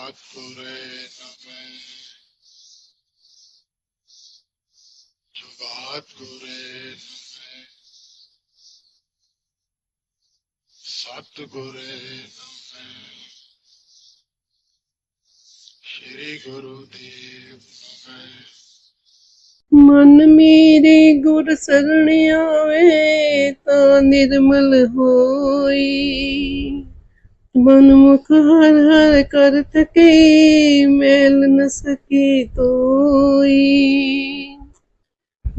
सद्गुरे नमः। सद्गुरे नमः। सद्गुरे नमः। श्री गुरुदेव नमः। मन मेरे गुर शरण आवे ता निर्मल होई। मन मुख हर हर कर थके मैल न सके तोई।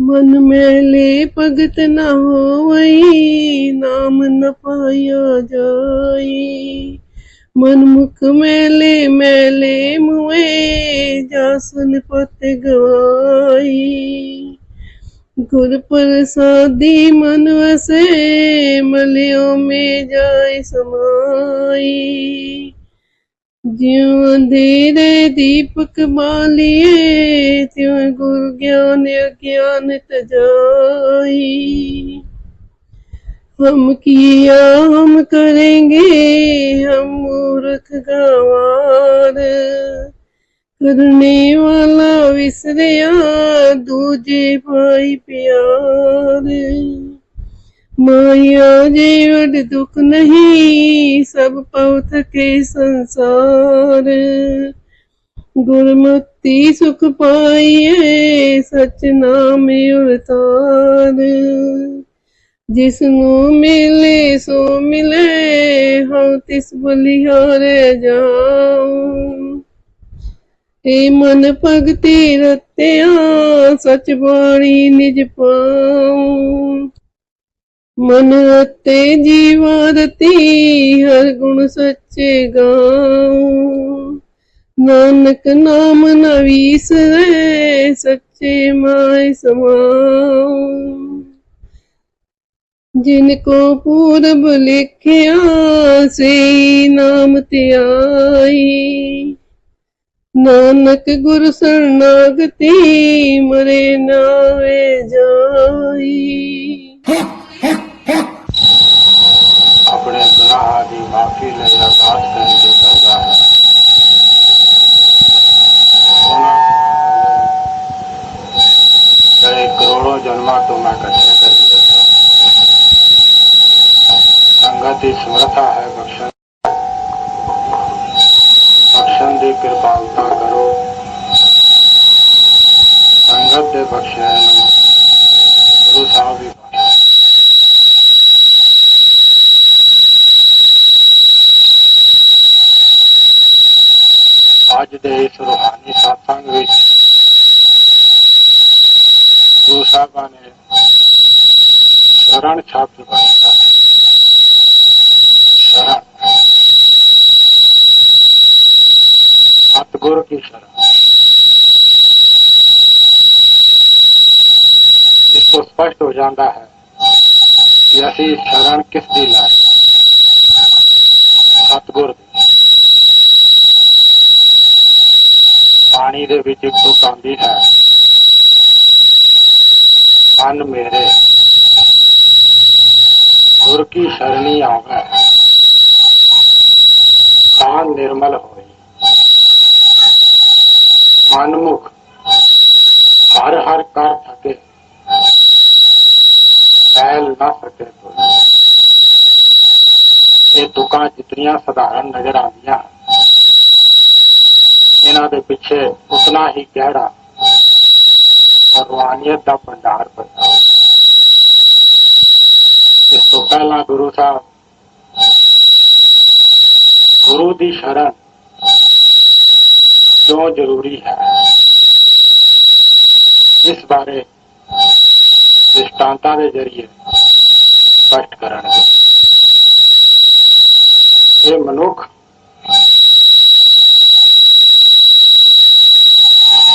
मन मैले भगत न होई नाम न पाया जाई। मन मुख मैले मैले मुए जासन पत गवाई। गुर प्रसादी मन वसे मलियों में जाय समाई। ज्यों अंधेरे दीपक बालिए त्यों गुरु ज्ञान अज्ञान तजाई। हम किया हम करेंगे हम मूर्ख गंवार। करने वाला विसरिया दूजे भाई प्यार। माया जेवड़ दुख नहीं सब पौथ के संसार। गुरमुक्ति सुख पाइए सच नाम उरतार। जिसनु मिले सो मिले हम तिस बलिहारे जाऊं। ए मन भगति रत्या सच बाणी निज पाऊं। मन रते जीवा रती हर गुण सच्चे गाऊं। नानक नाम न विसरे सच्चे माय समाऊं। जिनको पूरब लिखिया से नाम त्याई। नानक गुरु शरणागति मरे नावे जाई। अपने गुनाह आदि माफी ले अरदास करके करता है। करोड़ों जन्मा तो मैं कठिन कर देता। संगति समर्था है बख्शन बख्शन दी कृपालता करो। संगत दे बख्शन गुरु साहब भी ਅੱਜ ਦੇ ਇਸ ਰੂਹਾਨੀ ਸਾਥਾਂਗ ਵਿੱਚ ਗੁਰੂ ਸਾਹਿਬਾਂ ਨੇ ਸ਼ਰਨ ਸ਼ਬਦ ਵਰਤਿਆ ਹੈ। शरण सतगुरु की शरण। इसको स्पष्ट हो जाता है कि असी शरण किस दी ला सतगुरु दी। पानी दे विच एक तुक आंदी है मन मेरे गुर की शरणी आवे तान निर्मल होई। मनमुख हर हर कर थके फैल ना सके तो। ये तुकां जितनियां सधारण नजर आंदियां इन्हां दे पिछे उतना ही गहरा और रूहानियत का भंडार पया। इस तो पहला गुरु साहब गुरु की शरण क्यों जरूरी है इस बारे दृष्टांतां दे जरिए स्पष्ट करनगे। ये मनुख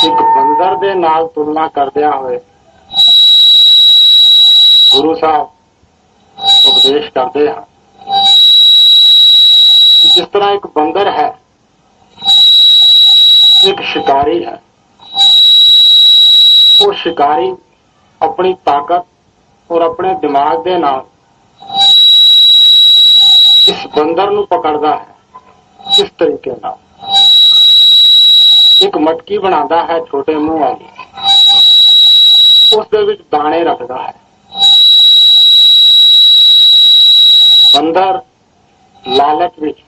एक बंदर दे नाल तुलना करदिया होए गुरु साहब उपदेश करते हैं। जिस तरह एक बंदर है एक शिकारी है। वो शिकारी अपनी ताकत और अपने दिमाग के नाल इस बंदर नूं पकड़दा है किस तरीके नाल ਇੱਕ ਮਟਕੀ ਬਣਾਉਂਦਾ ਹੈ ਛੋਟੇ ਮੂੰਹ ਵਾਲੀ, ਉਸ ਦੇ ਵਿੱਚ ਦਾਣੇ ਰੱਖਦਾ ਹੈ। ਬੰਦਰ ਲਾਲਚ ਵਿੱਚ,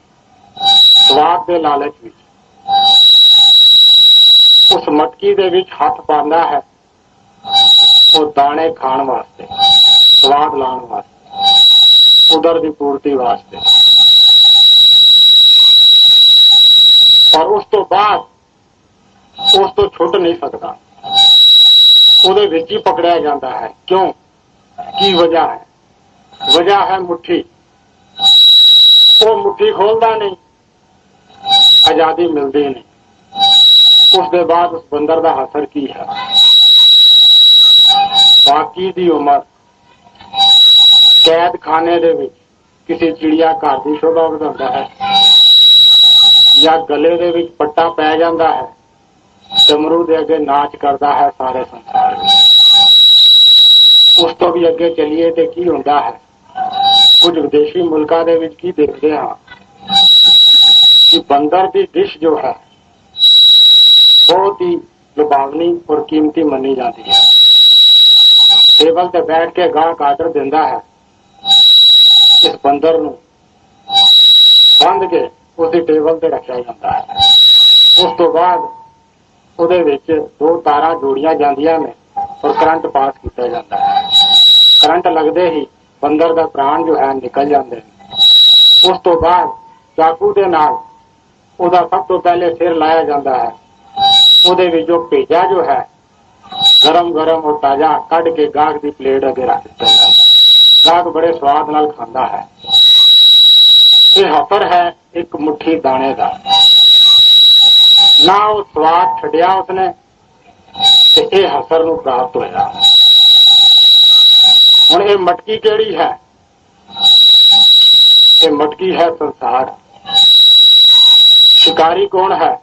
ਸਵਾਦ ਦੇ ਲਾਲਚ ਵਿੱਚ ਉਸ ਮਟਕੀ ਦੇ ਵਿੱਚ ਹੱਥ ਪਾਉਂਦਾ ਹੈ, ਉਹ ਦਾਣੇ ਖਾਣ ਵਾਸਤੇ, ਸਵਾਦ ਲਾਉਣ ਵਾਸਤੇ, ਉਦਰ ਦੀ ਪੂਰਤੀ ਵਾਸਤੇ। ਪਰ ਉਸ ਤੋਂ ਬਾਅਦ ਉਸ ਤੋਂ ਛੁੱਟ ਨਹੀਂ ਸਕਦਾ, ਉਹਦੇ ਵਿੱਚ ਹੀ ਪਕੜਿਆ ਜਾਂਦਾ ਹੈ। ਕਿਉਂ? ਕੀ ਵਜ੍ਹਾ ਹੈ? ਵਜ੍ਹਾ ਹੈ ਮੁੱਠੀ। ਉਹ ਮੁੱਠੀ ਖੋਲਦਾ ਨਹੀਂ, ਆਜ਼ਾਦੀ ਮਿਲਦੀ ਨਹੀਂ। ਉਸ ਦੇ ਬਾਅਦ ਉਸ ਬੰਦਰ ਦਾ ਹਸਰ ਕੀ ਹੈ? ਬਾਕੀ ਦੀ ਉਮਰ ਕੈਦ ਖਾਨੇ ਦੇ ਵਿੱਚ ਕਿਸੇ ਚਿੜੀਆ ਘਰ ਦੀ ਸ਼ੋਭਾ ਵਧਾਉਂਦਾ ਹੈ, ਜਾਂ ਗਲੇ ਦੇ ਵਿੱਚ ਪੱਟਾ ਪੈ ਜਾਂਦਾ ਹੈ, ਡਮਰੂ ਦੇ ਅੱਗੇ ਨਾਚ ਕਰਦਾ ਹੈ ਸਾਰੇ ਸੰਸਾਰ ਵਿੱਚ। ਉਸ ਤੋਂ ਵੀ ਅੱਗੇ ਚੱਲੀਏ ਤੇ ਕੀ ਹੁੰਦਾ ਹੈ? ਕੁਝ ਵਿਦੇਸ਼ੀ ਮੁਲਕਾਂ ਦੇ ਵਿੱਚ ਕੀ ਦੇਖਦੇ ਹਾਂ ਕਿ ਬੰਦਰ ਦੀ ਡਿਸ਼ ਜੋ ਹੈ ਬਹੁਤ ਹੀ ਲੁਭਾਵਨੀ ਔਰ ਕੀਮਤੀ ਮੰਨੀ ਜਾਂਦੀ ਹੈ। ਟੇਬਲ ਤੇ ਬੈਠ ਕੇ ਗਾਹਕ ਆਰਡਰ ਦਿੰਦਾ ਹੈ, ਇਸ ਬੰਦਰ ਨੂੰ ਬੰਦ ਕੇ ਉਸਦੀ ਟੇਬਲ ਤੇ ਰੱਖਿਆ ਜਾਂਦਾ ਹੈ। ਉਸ ਤੋਂ ਬਾਅਦ ਉਹਦੇ ਵਿੱਚ 2 ਤਾਰਾਂ ਜੋੜੀਆਂ ਜਾਂਦੀਆਂ ਨੇ ਔਰ ਕਰੰਟ ਪਾਸ ਕੀਤਾ ਜਾਂਦਾ ਹੈ। ਕਰੰਟ ਲੱਗਦੇ ਹੀ ਬੰਦਰ ਦਾ ਪ੍ਰਾਣ ਜੋ ਹੈ ਨਿਕਲ ਜਾਂਦੇ ਨੇ। ਉਸ ਤੋਂ ਬਾਅਦ ਚਾਕੂ ਦੇ ਨਾਲ ਉਹਦਾ ਸਭ ਤੋਂ ਪਹਿਲੇ ਸਿਰ ਲਾਇਆ ਜਾਂਦਾ ਹੈ। ਉਹਦੇ ਵਿੱਚੋਂ ਭੇਜਾ ਜੋ ਹੈ ਗਰਮ ਗਰਮ ਔਰ ਤਾਜ਼ਾ ਕੱਢ ਕੇ ਗਾਹਕ ਦੀ ਪਲੇਟ ਅੱਗੇ ਰੱਖ ਦਿੱਤਾ ਜਾਂਦਾ ਹੈ। ਗਾਹਕ ਬੜੇ ਸਵਾਦ ਨਾਲ ਖਾਂਦਾ ਹੈ। ਇਹ ਹਫਰ ਹੈ ਇੱਕ ਮੁੱਠੀ ਦਾਣੇ ਦਾ। ਨਾ ਉਹ ਸਵਾਦ ਛੱਡਿਆ ਉਸਨੇ ਤੇ ਇਹ ਹਸਰ ਨੂੰ ਪ੍ਰਾਪਤ ਹੋਇਆ। ਹੁਣ ਇਹ ਮਟਕੀ ਕਿਹੜੀ ਹੈ? ਇਹ ਮਟਕੀ ਹੈ ਸੰਸਾਰ। ਸ਼ਿਕਾਰੀ ਕੌਣ ਹੈ?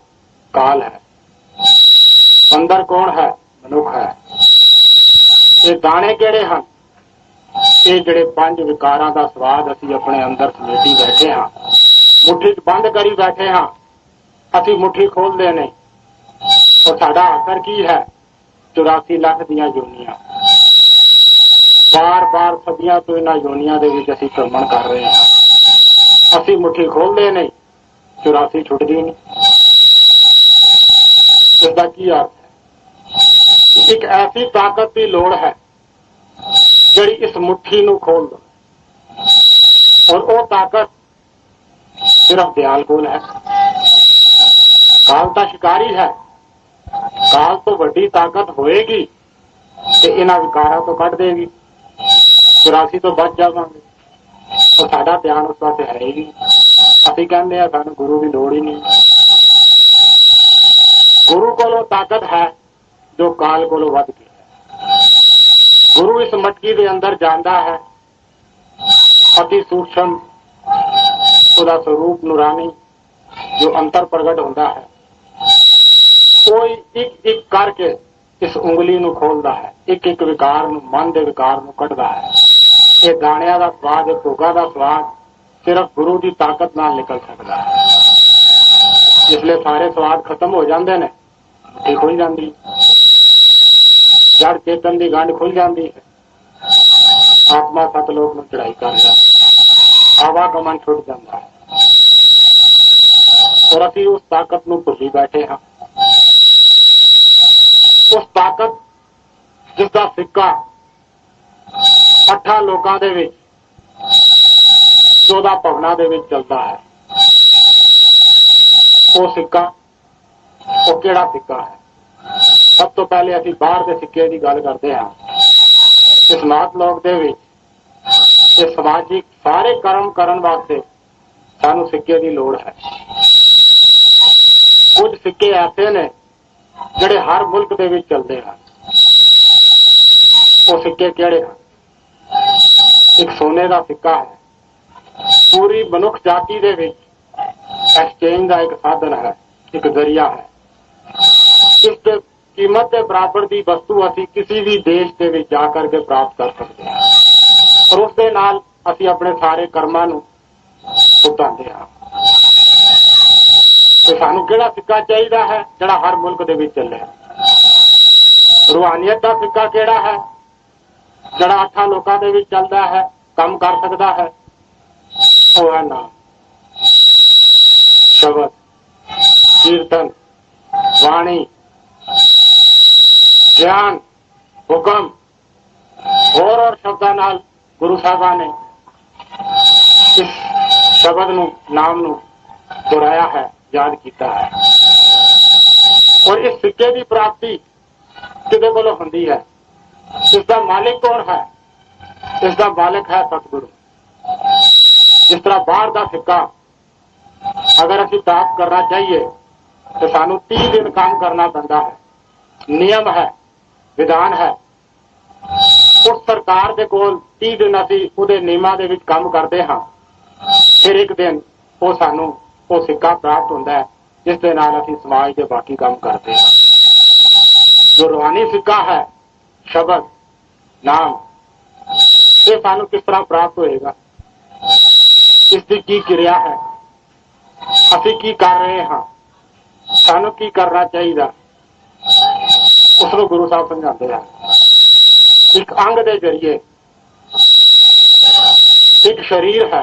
ਕਾਲ ਹੈ। ਬੰਦਰ ਕੌਣ ਹੈ? ਮਨੁੱਖ ਹੈ। ਇਹ ਦਾਣੇ ਕਿਹੜੇ ਹਨ? ਇਹ ਜਿਹੜੇ 5 ਵਿਕਾਰਾਂ ਦਾ ਸਵਾਦ ਅਸੀਂ ਆਪਣੇ ਅੰਦਰ ਸਮੇਟੀ ਬੈਠੇ ਹਾਂ, ਮੁੱਠੀ 'ਚ ਬੰਦ ਕਰੀ ਬੈਠੇ ਹਾਂ। ਅਸੀਂ ਮੁੱਠੀ ਖੋਲਦੇ ਨਹੀਂ। ਔਰ ਸਾਡਾ ਆਖਰ ਕੀ ਹੈ? 84 ਲੱਖ ਦੀਆਂ ਯੋਨੀਆਂ। ਬਾਰ-ਬਾਰ ਸਦੀਆਂ ਤੋਂ ਇਹਨਾਂ ਯੋਨੀਆਂ ਦੇ ਵਿੱਚ ਅਸੀਂ ਭ੍ਰਮਣ ਕਰ ਰਹੇ ਹਾਂ। ਅਸੀਂ ਮੁੱਠੀ ਖੋਲਦੇ ਨਹੀਂ, 84 ਛੁੱਟਦੀ ਨਹੀਂ। ਇਸਦਾ ਕੀ ਅਰਥ ਹੈ? ਇੱਕ ਐਸੀ ਤਾਕਤ ਦੀ ਲੋੜ ਹੈ ਜਿਹੜੀ ਇਸ ਮੁੱਠੀ ਨੂੰ ਖੋਲ ਦੇ, ਔਰ ਉਹ ਤਾਕਤ ਸਿਰਫ ਦਿਆਲ ਕੋਲ ਹੈ। ਕਾਲ ਤਾਂ ਸ਼ਿਕਾਰੀ ਹੈ। ਕਾਲ ਤੋਂ ਵੱਡੀ ਤਾਕਤ ਹੋਏਗੀ ਤੇ ਇਹਨਾਂ ਵਿਕਾਰਾਂ ਤੋਂ ਕੱਢ ਦੇਗੀ। 84 ਤੋਂ ਬਚ ਜਾਵਾਂਗੇ। ਔਰ ਸਾਡਾ ਧਿਆਨ ਉਸ ਪਾਸੇ ਹੈ ਹੀ ਨਹੀਂ। ਅਸੀਂ ਕਹਿੰਦੇ ਹਾਂ ਸਾਨੂੰ ਗੁਰੂ ਦੀ ਲੋੜ ਹੀ ਨਹੀਂ। ਗੁਰੂ ਕੋਲੋਂ ਤਾਕਤ ਹੈ ਜੋ ਕਾਲ ਕੋਲੋਂ ਵੱਧ ਕੇ ਹੈ। ਗੁਰੂ ਇਸ ਮਟਕੀ ਦੇ ਅੰਦਰ ਜਾਂਦਾ ਹੈ। ਅਤੀ ਸੂਖਮ ਉਹਦਾ ਸਰੂਪ ਨੂਰਾਨੀ ਜੋ ਅੰਤਰ ਪ੍ਰਗਟ ਹੁੰਦਾ ਹੈ, ਕੋਈ ਇੱਕ ਇੱਕ ਕਰਕੇ ਇਸ ਉਂਗਲੀ ਨੂੰ ਖੋਲਦਾ ਹੈ, ਇੱਕ ਇੱਕ ਵਿਕਾਰ ਨੂੰ, ਮਨ ਦੇ ਵਿਕਾਰ ਨੂੰ ਕੱਢਦਾ ਹੈ। ਇਹ ਦਾਣਿਆਂ ਦਾ ਸਵਾਦ, ਇਹ ਭੋਗਾਂ ਦਾ ਸਵਾਦ ਸਿਰਫ ਗੁਰੂ ਦੀ ਤਾਕਤ ਨਾਲ ਨਿਕਲ ਸਕਦਾ ਹੈ। ਇਸ ਲਈ ਸਾਰੇ ਸਵਾਦ ਖਤਮ ਹੋ ਜਾਂਦੇ ਨੇ, ਮੁੱਠੀ ਖੁੱਲ ਜਾਂਦੀ, ਜੜ ਚੇਤਨ ਦੀ ਗੰਢ ਖੁੱਲ ਜਾਂਦੀ ਹੈ, ਆਤਮਾ ਸਤਲੋਕ ਨੂੰ ਚੜਾਈ ਕਰ ਜਾਂਦੀ, ਆਵਾਗਮਨ ਛੁੱਟ ਜਾਂਦਾ ਹੈ। ਔਰ ਅਸੀਂ ਉਸ ਤਾਕਤ ਨੂੰ ਭੁੱਲੀ ਬੈਠੇ ਹਾਂ। ਉਸ ਤਾਕਤ ਜਿਸ ਦਾ ਸਿੱਕਾ 8 ਲੋਕਾਂ ਦੇ ਵਿੱਚ, 14 ਭਵਨਾਂ ਦੇ ਵਿੱਚ ਚੱਲਦਾ ਹੈ, ਉਹ ਸਿੱਕਾ, ਉਹ ਕਿਹੜਾ ਸਿੱਕਾ ਹੈ? ਸਭ ਤੋਂ ਪਹਿਲੇ ਅਸੀਂ ਬਾਹਰ ਦੇ ਸਿੱਕੇ ਦੀ ਗੱਲ ਕਰਦੇ ਹਾਂ। ਇਸ ਮਾਤ ਲੋਕ ਦੇ ਵਿੱਚ ਇਹ ਸਮਾਜਿਕ ਸਾਰੇ ਕਰਮ ਕਰਨ ਵਾਸਤੇ ਸਾਨੂੰ ਸਿੱਕੇ ਦੀ ਲੋੜ ਹੈ। ਕੁਝ ਸਿੱਕੇ ਐਸੇ ਨੇ ਜਿਹੜੇ ਹਰ ਮੁਲਕ ਦੇ ਵਿੱਚ ਚੱਲਦੇ ਹਨ। ਉਹ ਸਿੱਕੇ ਕਿਹੜੇ ਹਨ? ਇੱਕ ਸੋਨੇ ਦਾ ਸਿੱਕਾ ਹੈ। ਪੂਰੀ ਮਨੁੱਖ ਜਾਤੀ ਦੇ ਵਿੱਚ ਐਕਸਚੇਂਜ ਦਾ ਇੱਕ ਸਾਧਨ ਹੈ, ਇੱਕ ਜ਼ਰੀਆ ਹੈ। ਇਸ ਦੇ ਕੀਮਤ ਦੇ ਬਰਾਬਰ ਦੀ ਵਸਤੂ ਅਸੀਂ ਕਿਸੇ ਵੀ ਦੇਸ਼ ਦੇ ਵਿੱਚ ਜਾ ਕਰਕੇ ਪ੍ਰਾਪਤ ਕਰ ਸਕਦੇ ਹਾਂ, ਔਰ ਉਸ ਦੇ ਨਾਲ ਅਸੀਂ ਆਪਣੇ ਸਾਰੇ ਕਰਮਾਂ ਨੂੰ ਭੁਗਤਾਉਂਦੇ ਹਾਂ। ਤੇ ਸਾਨੂੰ ਕਿਹੜਾ ਸਿੱਕਾ ਚਾਹੀਦਾ ਹੈ ਜਿਹੜਾ ਹਰ ਮੁਲਕ ਦੇ ਵਿੱਚ ਚੱਲੇ। ਰੂਹਾਨੀਅਤ ਦਾ ਸਿੱਕਾ ਕਿਹੜਾ ਹੈ ਜਿਹੜਾ 8 ਲੋਕਾਂ ਦੇ ਵਿੱਚ ਚੱਲਦਾ ਹੈ, ਕੰਮ ਕਰ ਸਕਦਾ ਹੈ? ਉਹ ਹੈ ਨਾਮ, ਸ਼ਬਦ, ਕੀਰਤਨ, ਬਾਣੀ, ਗਿਆਨ, ਹੁਕਮ। ਹੋਰ ਸ਼ਬਦਾਂ ਨਾਲ ਗੁਰੂ ਸਾਹਿਬਾਨ ਨੇ ਇਸ ਸ਼ਬਦ ਨੂੰ, ਨਾਮ ਨੂੰ ਦੁਹਰਾਇਆ ਹੈ, ਯਾਦ ਕੀਤਾ ਹੈ। ਔਰ ਇਸ ਸਿੱਕੇ ਦੀ ਪ੍ਰਾਪਤੀ ਕਿਹਦੇ ਕੋਲੋਂ ਹੁੰਦੀ ਹੈ? ਇਸ ਦਾ ਮਾਲਿਕ ਕੌਣ ਹੈ? ਇਸ ਦਾ ਮਾਲਿਕ ਹੈ ਸਤਿਗੁਰੂ। ਜਿਸ ਤਰ੍ਹਾਂ ਬਾਹਰ ਦਾ ਸਿੱਕਾ ਅਗਰ ਅਸੀਂ ਪ੍ਰਾਪਤ ਕਰਨਾ ਚਾਹੀਏ तो सानू 30 दिन काम करना पैंदा है, नियम है, विधान है। उस सरकार दे कोल 30 दिन असी उहदे नियमां दे विच काम करते हाँ, फिर एक दिन वो सानू वो सिक्का प्राप्त होंदा है जिस दे नाल असी समाज के बाकी काम करते हैं। जो रूहानी सिक्का है, शब्द, नाम, ये सानू किस तरह प्राप्त होएगा, इसकी की क्रिया है, असी की कर रहे हाँ, सानू की करना चाहिए, उसको गुरु साहब समझाते हैं। एक अंग के जरिए एक शरीर है,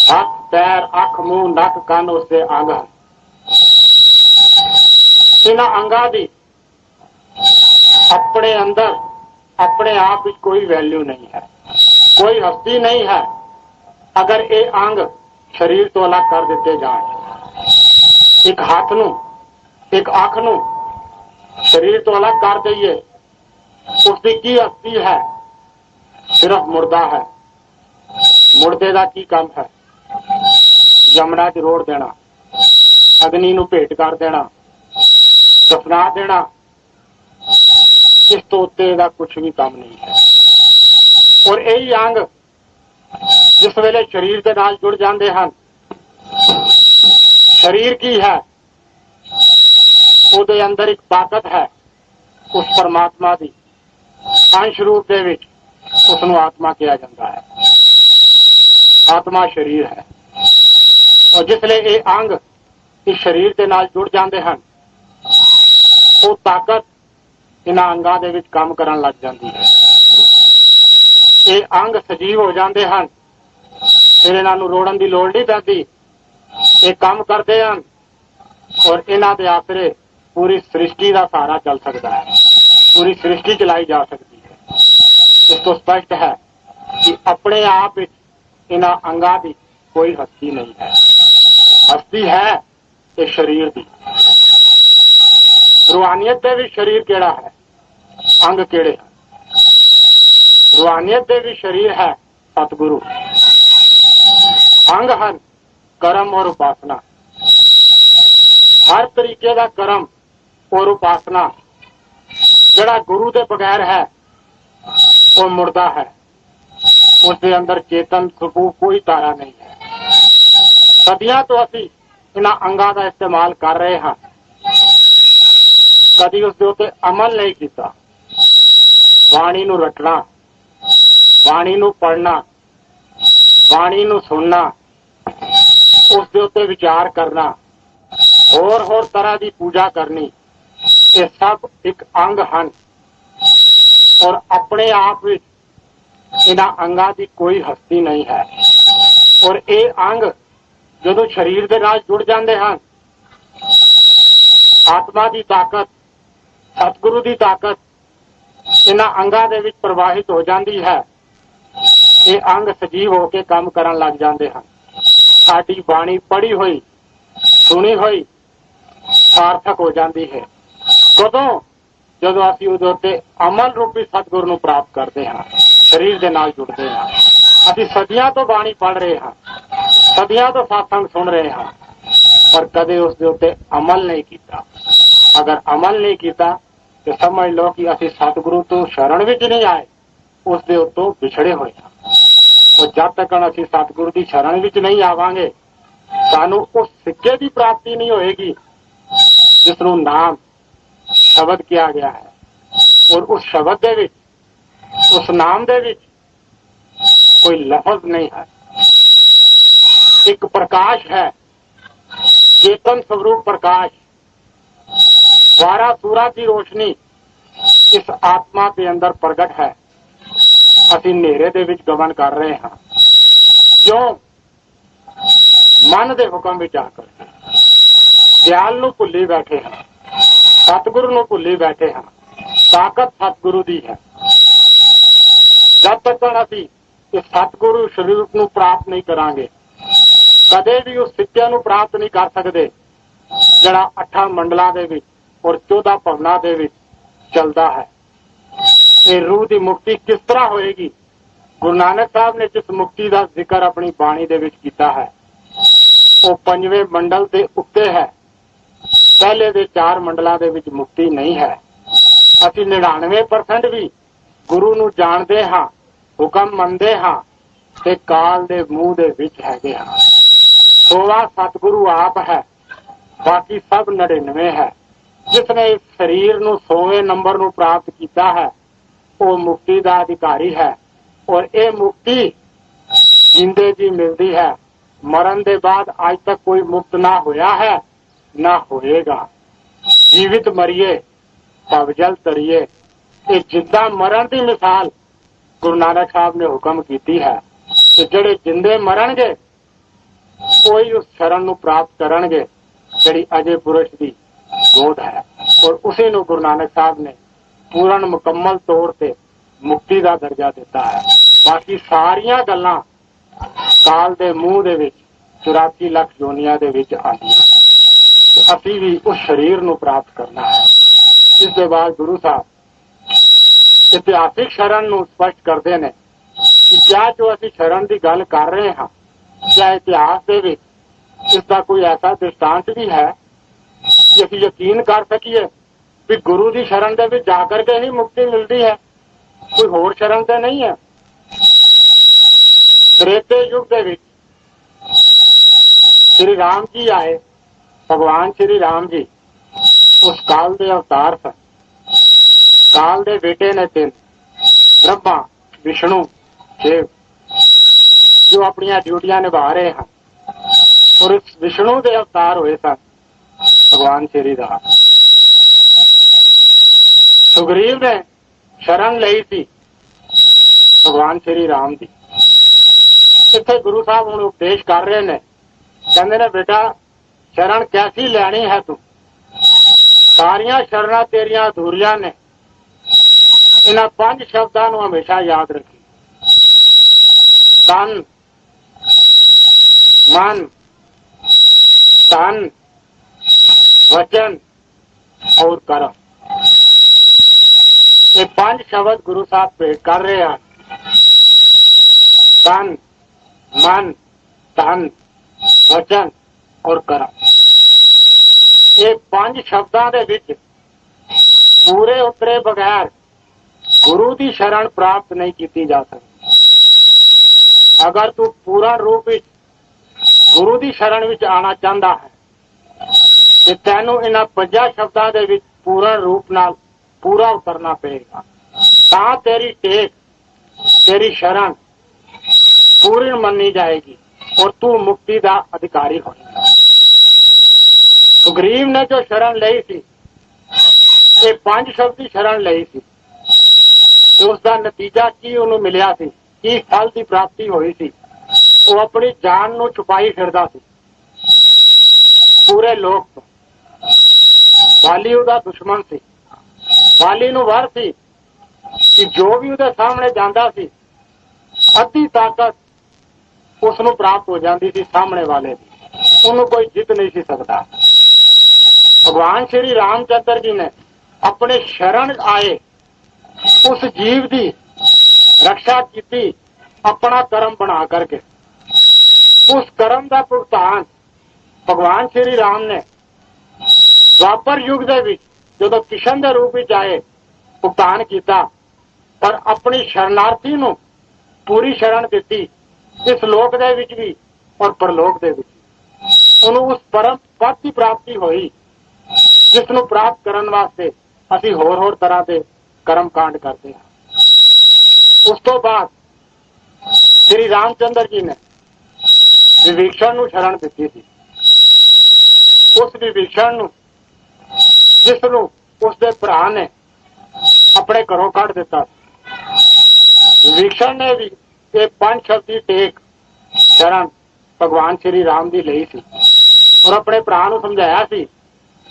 हाथ पैर अख मुंह नक कान उसके अंग है। इन अंगा की अपने अंदर अपने आप में कोई वैल्यू नहीं है, कोई हस्ती नहीं है। अगर ये अंग शरीर तो अलग कर दिते जाए, एक हाथ नू एक अख नू शरीर तो अलग कर दईए, उसकी की हस्ती है? सिर्फ मुर्दा है। मुर्दे का की काम है? जमना च रोड़ देना, अग्नि नू भेंट कर देना, दफना देना, इस तो उत्ते दा कुछ भी काम नहीं है। और यही अंग जिस वेले शरीर के नाल जुड़ जाते हैं, शरीर की है, उहदे अंदर एक ताकत है, उस परमात्मा की अंश रूप दे विच उसनू आत्मा कहा जाता है। आत्मा शरीर है। और जिसले ये अंग इस शरीर के नाल जुड़ जाते हैं, वो ताकत इन्हां अंगां दे विच काम करन लग जाती है। ये अंग सजीव हो जाते हैं, फिर इन्हां नू रोड़न की लोड़ नहीं पैंदी, ये काम करते हैं और इन्हां दे आसरे पूरी सृष्टि का सहारा चल सकता है, पूरी सृष्टि चलाई जा सकती है। इस तो स्पष्ट है कि अपने आप इन्हां अंगां की कोई हस्ती नहीं है। हस्ती है तो शरीर की। रूहानियत के भी शरीर केड़ा है, अंग केड़े हैं? रूहानियत के भी शरीर है सतगुरु। अंग हैं कर्म और उपासना। हर तरीके का कर्म और उपासना जड़ा गुरु के बगैर है वो मुर्दा है, उसके अंदर चेतन सबूत कोई तारा नहीं है। सदियां तो असी इन्हां अंगां का इस्तेमाल कर रहे हैं, कदी उसके उत्ते अमल नहीं किया। वाणी नू रटना, वाणी नू पढ़ना, वाणी नू सुनना, उसके उत्ते विचार करना, होर तरह की पूजा करनी, ये सब एक अंग हैं। और अपने आप में इन्हां अंगां की कोई हस्ती नहीं है। और ये अंग जदों शरीर के नाल जुड़ जाते हैं, आत्मा की ताकत, सतगुरु की ताकत इन्हां अंगां दे विच प्रवाहित हो जाती है। ये अंग सजीव होकर काम करन लग जाते हैं। साडी बाणी पढ़ी हुई सुनी हुई सार्थक हो जाती है। कदों? जदों असीं उहदे उत्ते अमल रूपी सतगुरु नूं प्राप्त करते हैं, शरीर के नाल जुड़ते हैं। असीं सदियां तो बाणी पढ़ रहे हैं, सदियां तो सत्संग सुन रहे हैं, पर कदे उसके उत्ते अमल नहीं किया। अगर अमल नहीं किया तो समझ लो कि असीं सतगुरु तो शरण विच नहीं आए, उसके उत्तों विछड़े हुए हैं। और जब तक असीं सतगुरु की शरण विच नहीं आवांगे, सानू उस सिक्के की प्राप्ति नहीं होएगी जिसनू नाम शब्द किया गया है। और उस शब्द दे विच, उस नाम दे विच कोई लफज नहीं है, एक प्रकाश है चेतन स्वरूप प्रकाश 12 सूरा की रोशनी इस आत्मा के अंदर प्रगट है। ਅਸੀਂ ਹਨੇਰੇ ਦੇ ਵਿੱਚ ਗਮਨ ਕਰ ਰਹੇ ਹਾਂ। ਕਿਉਂ? ਮਨ ਦੇ ਹੁਕਮ ਵਿੱਚ ਆ ਕਰਕੇ ਦਿਆਲ ਨੂੰ ਭੁੱਲੀ ਬੈਠੇ ਹਾਂ, ਸਤਿਗੁਰੂ ਨੂੰ ਭੁੱਲੀ ਬੈਠੇ ਹਾਂ। ਤਾਕਤ ਸਤਿਗੁਰੂ ਦੀ ਹੈ। ਜਦ ਤੱਕ ਅਸੀਂ ਇਸ ਸਤਿਗੁਰੂ ਸਰੂਪ ਨੂੰ ਪ੍ਰਾਪਤ ਨਹੀਂ ਕਰਾਂਗੇ, ਕਦੇ ਵੀ ਉਸ ਸਿੱਖਿਆ ਨੂੰ ਪ੍ਰਾਪਤ ਨਹੀਂ ਕਰ ਸਕਦੇ ਜਿਹੜਾ 8 ਮੰਡਲਾਂ ਦੇ ਵਿੱਚ ਔਰ 14 ਭਵਨਾਂ ਦੇ ਵਿੱਚ ਚੱਲਦਾ ਹੈ। ਇਹ ਰੂਹ ਦੀ ਮੁਕਤੀ ਕਿਸ ਤਰ੍ਹਾਂ ਹੋਏਗੀ? ਗੁਰੂ ਨਾਨਕ ਸਾਹਿਬ ਨੇ ਜਿਸ ਮੁਕਤੀ ਦਾ ਜ਼ਿਕਰ ਆਪਣੀ ਬਾਣੀ ਦੇ ਵਿੱਚ ਕੀਤਾ ਹੈ ਉਹ 5ਵੇਂ ਮੰਡਲ ਦੇ ਉੱਤੇ ਹੈ। ਪਹਿਲੇ ਦੇ 4 ਮੰਡਲਾਂ ਦੇ ਵਿੱਚ ਮੁਕਤੀ ਨਹੀਂ ਹੈ। ਅਸੀਂ 99% ਵੀ ਗੁਰੂ ਨੂੰ ਜਾਣਦੇ ਹਾਂ, ਹੁਕਮ ਮੰਨਦੇ ਹਾਂ ਤੇ ਕਾਲ ਦੇ ਮੂੰਹ ਦੇ ਵਿੱਚ ਹੈਗੇ ਹਾਂ। 16 ਸਤਿਗੁਰੂ ਆਪ ਹੈ, ਬਾਕੀ ਸਭ 99 ਹੈ। ਜਿਸਨੇ ਇਸ ਸਰੀਰ ਨੂੰ 100ਵੇਂ ਨੰਬਰ ਨੂੰ ਪ੍ਰਾਪਤ ਕੀਤਾ ਹੈ ਉਹ ਮੁਕਤੀ ਦਾ ਅਧਿਕਾਰੀ ਹੈ। ਔਰ ਇਹ ਮੁਕਤੀ ਜਿੰਦੇ ਜੀ ਮਿਲਦੀ ਹੈ। ਮਰਨ ਦੇ ਬਾਅਦ ਅੱਜ ਤੱਕ ਕੋਈ ਮੁਕਤ ਨਾ ਹੋਇਆ ਹੈ ਨਾ ਹੋਏਗਾ। ਜੀਵਿਤ ਮਰੀਏ ਭਵਜਲ ਤਰੀਏ, ਇਹ ਜਿੱਦਾਂ ਮਰਨ ਦੀ ਮਿਸਾਲ ਗੁਰੂ ਨਾਨਕ ਸਾਹਿਬ ਨੇ ਹੁਕਮ ਕੀਤੀ ਹੈ ਕਿ ਜਿਹੜੇ ਜਿੰਦੇ ਮਰਨਗੇ ਕੋਈ ਉਸ ਸ਼ਰਨ ਨੂੰ ਪ੍ਰਾਪਤ ਕਰਨਗੇ ਜਿਹੜੀ ਅਜੇ ਪੁਰਸ਼ ਦੀ ਗੋਦ ਹੈ। ਔਰ ਉਸੇ ਨੂੰ ਗੁਰੂ ਨਾਨਕ ਸਾਹਿਬ ਨੇ ਪੂਰਨ ਮੁਕੰਮਲ ਤੌਰ ਤੇ ਮੁਕਤੀ ਦਾ ਦਰਜਾ ਦਿੱਤਾ ਹੈ। ਬਾਕੀ ਸਾਰੀਆਂ ਗੱਲਾਂ ਕਾਲ ਦੇ ਮੂੰਹ ਦੇ ਵਿੱਚ 84 ਲੱਖ ਜੋਨੀਆਂ ਦੇ ਵਿੱਚ ਆਉਂਦੀਆਂ ਨੇ। ਅਸੀਂ ਵੀ ਉਸ ਸਰੀਰ ਨੂੰ ਪ੍ਰਾਪਤ ਕਰਨਾ ਹੈ। ਇਸ ਦੇ ਬਾਅਦ ਗੁਰੂ ਸਾਹਿਬ ਇਤਿਹਾਸਿਕ ਸ਼ਰਨ ਨੂੰ ਸਪਸ਼ਟ ਕਰਦੇ ਨੇ ਕਿ ਕਿਆ ਜੋ ਅਸੀਂ ਸ਼ਰਨ ਦੀ ਗੱਲ ਕਰ ਰਹੇ ਹਾਂ, ਕਿਆ ਇਤਿਹਾਸ ਦੇ ਵਿੱਚ ਇਸ ਦਾ ਕੋਈ ਐਸਾ ਦ੍ਰਿਸ਼ਟਾਂਤ ਵੀ ਹੈ ਕਿ ਅਸੀਂ ਯਕੀਨ ਕਰ ਸਕੀਏ ਵੀ ਗੁਰੂ ਦੀ ਸ਼ਰਨ ਦੇ ਵਿੱਚ ਜਾ ਕਰਕੇ ਹੀ ਮੁਕਤੀ ਮਿਲਦੀ ਹੈ, ਕੋਈ ਹੋਰ ਸ਼ਰਨ ਤੇ ਨਹੀਂ ਹੈ। त्रेते युग ਦੇ ਵਿੱਚ श्री राम जी आए। भगवान श्री राम जी उस काल ਦੇ अवतार ਸਨ। काल ਦੇ बेटे ने 3 ब्रह्मा विष्णु शिव जो अपनी ड्यूटियां निभा रहे हैं। और इस विष्णु के अवतार हुए सन भगवान श्री राम। सुग्रीव ने शरण ਲਈ ਸੀ भगवान श्री राम की। ਇੱਥੇ ਗੁਰੂ ਸਾਹਿਬ ਹੁਣ ਉਪਦੇਸ਼ ਕਰ ਰਹੇ ਨੇ, ਕਹਿੰਦੇ ਨੇ ਬੇਟਾ ਸ਼ਰਨ ਕੈਸੀ ਲੈਣੀ ਹੈ ਤੂੰ? ਸਾਰੀਆਂ ਸ਼ਰਨਾਂ ਤੇਰੀਆਂ ਅਧੂਰੀਆਂ ਨੇ। ਇਹਨਾਂ 5 ਸ਼ਬਦਾਂ ਨੂੰ ਹਮੇਸ਼ਾ ਯਾਦ ਰੱਖੀ। ਤਨ, ਮਨ, ਧਨ, ਵਚਨ ਔਰ ਕਰਮ। ਇਹ 5 ਸ਼ਬਦ ਗੁਰੂ ਸਾਹਿਬ ਭੇਟ ਕਰ ਰਹੇ ਹਨ। ਤਨ, ਮਨ, ਧਨ, ਵਚਨ ਔਰ ਕਰਮ। ਇਹ 5 ਸ਼ਬਦਾਂ ਦੇ ਵਿੱਚ ਪੂਰੇ ਉਤਰੇ ਬਗੈਰ ਗੁਰੂ ਦੀ ਸ਼ਰਨ ਪ੍ਰਾਪਤ ਨਹੀਂ ਕੀਤੀ ਜਾ ਸਕਦੀ। ਅਗਰ ਤੂੰ ਪੂਰਨ ਰੂਪ ਵਿੱਚ ਗੁਰੂ ਦੀ ਸ਼ਰਨ ਵਿੱਚ ਆਉਣਾ ਚਾਹੁੰਦਾ ਹੈ ਤੇ ਤੈਨੂੰ ਇਹਨਾਂ 5 ਸ਼ਬਦਾਂ ਦੇ ਵਿੱਚ ਪੂਰਨ ਰੂਪ ਨਾਲ ਪੂਰਾ ਉਤਰਨਾ ਪਏਗਾ। ਤਾਂ ਤੇਰੀ ਟੇਕ, ਤੇਰੀ ਸ਼ਰਨ पूर्ण मनी जाएगी और तू मुक्ति का अधिकारी होगा। सुग्रीव ने जो शरण ली थी, ये 5 शब्द की शरण ली थी, तो उसका नतीजा की उन्होंने मिलिया सी, की फल की प्राप्ति हुई थी। वो अपनी जान नू छुपाई फिरदा सी पूरे लोक तो। बाली उहदा दुश्मन सी। बाली नू वह सी कि जो भी उहदे सामने जांदा सी अद्धी ताकत उसनू प्राप्त हो जाती थी सामने वाले की। उन्होंने कोई जित नहीं सी सकता। भगवान श्री रामचंद्र जी ने अपने शरण आए उस जीव की रक्षा की अपना कर्म बना करके। उस कर्म का भुगतान भगवान श्री राम ने द्वापर युग के विच जदों किशन के रूप में आए भुगतान किया, पर अपनी शरणार्थी नू पूरी शरण दी इस लोक दे विच भी और परलोक दे विच। उन्होंने उस परम पद की प्राप्ति हुई जिसनू प्राप्त करने वास्ते असी होर तरह के कर्म कांड करते हैं। उस तो बाद श्री रामचंद्र जी ने विभीषण नू शरण दी थी। ਉਸ ਵਿਭੀਸ਼ਣ ਨੂੰ, ਜਿਸ ਨੂੰ ਉਸਦੇ ਭਰਾ ਨੇ ਆਪਣੇ ਘਰੋਂ ਕੱਢ ਦਿੱਤਾ। ਵਿਭੀਸ਼ਣ ਨੇ ਵੀ ਇਹ 5 ਸ਼ਬਦੀ ਟੇਕ ਸ਼ਰਨ ਭਗਵਾਨ ਸ਼੍ਰੀ ਰਾਮ ਦੀ ਲਈ ਸੀ ਔਰ ਆਪਣੇ ਭਰਾ ਨੂੰ ਸਮਝਾਇਆ ਸੀ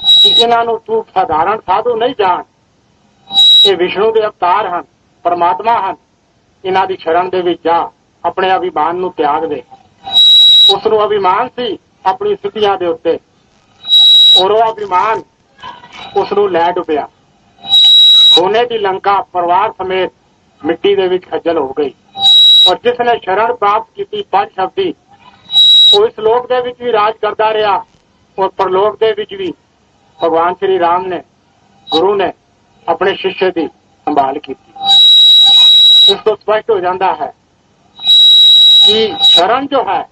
ਕਿ ਇਹਨਾਂ ਨੂੰ ਤੂੰ ਸਾਧਾਰਨ ਸਾਧੂ ਨਹੀਂ ਜਾਣ, ਇਹ ਵਿਸ਼ਨੂੰ ਦੇ ਅਵਤਾਰ ਹਨ, ਪਰਮਾਤਮਾ ਹਨ, ਇਹਨਾਂ ਦੀ ਸ਼ਰਨ ਦੇ ਵਿੱਚ ਜਾ, ਆਪਣੇ ਅਭਿਮਾਨ ਨੂੰ ਤਿਆਗ ਦੇ। ਉਸ ਨੂੰ ਅਭਿਮਾਨ ਸੀ ਆਪਣੀ ਸਥਿਤੀਆਂ ਦੇ ਉੱਤੇ ਔਰ ਉਹ ਅਭਿਮਾਨ ਉਸ ਨੂੰ ਲੈ ਡੁੱਬਿਆ। ਸੋਨੇ ਦੀ ਲੰਕਾ ਪਰਿਵਾਰ ਸਮੇਤ ਮਿੱਟੀ ਦੇ ਵਿੱਚ ਖੱਜਲ ਹੋ ਗਈ ਔਰ ਜਿਸ ਨੇ ਸ਼ਰਨ ਪ੍ਰਾਪਤ ਕੀਤੀ 5 ਸ਼ਬਦੀ, ਉਹ ਇਸ ਲੋਕ ਦੇ ਵਿੱਚ ਵੀ ਰਾਜ ਕਰਦਾ ਰਿਹਾ ਔਰ ਪਰਲੋਕ ਦੇ ਵਿੱਚ ਵੀ ਭਗਵਾਨ ਸ਼੍ਰੀ ਰਾਮ ਨੇ, ਗੁਰੂ ਨੇ ਆਪਣੇ ਸ਼ਿष्य ਦੀ ਸੰਭਾਲ ਕੀਤੀ। ਇਸ ਤੋਂ ਸਪਸ਼ਟ ਹੋ ਜਾਂਦਾ ਹੈ ਕਿ ਸ਼ਰਨ ਜੋ ਹੈ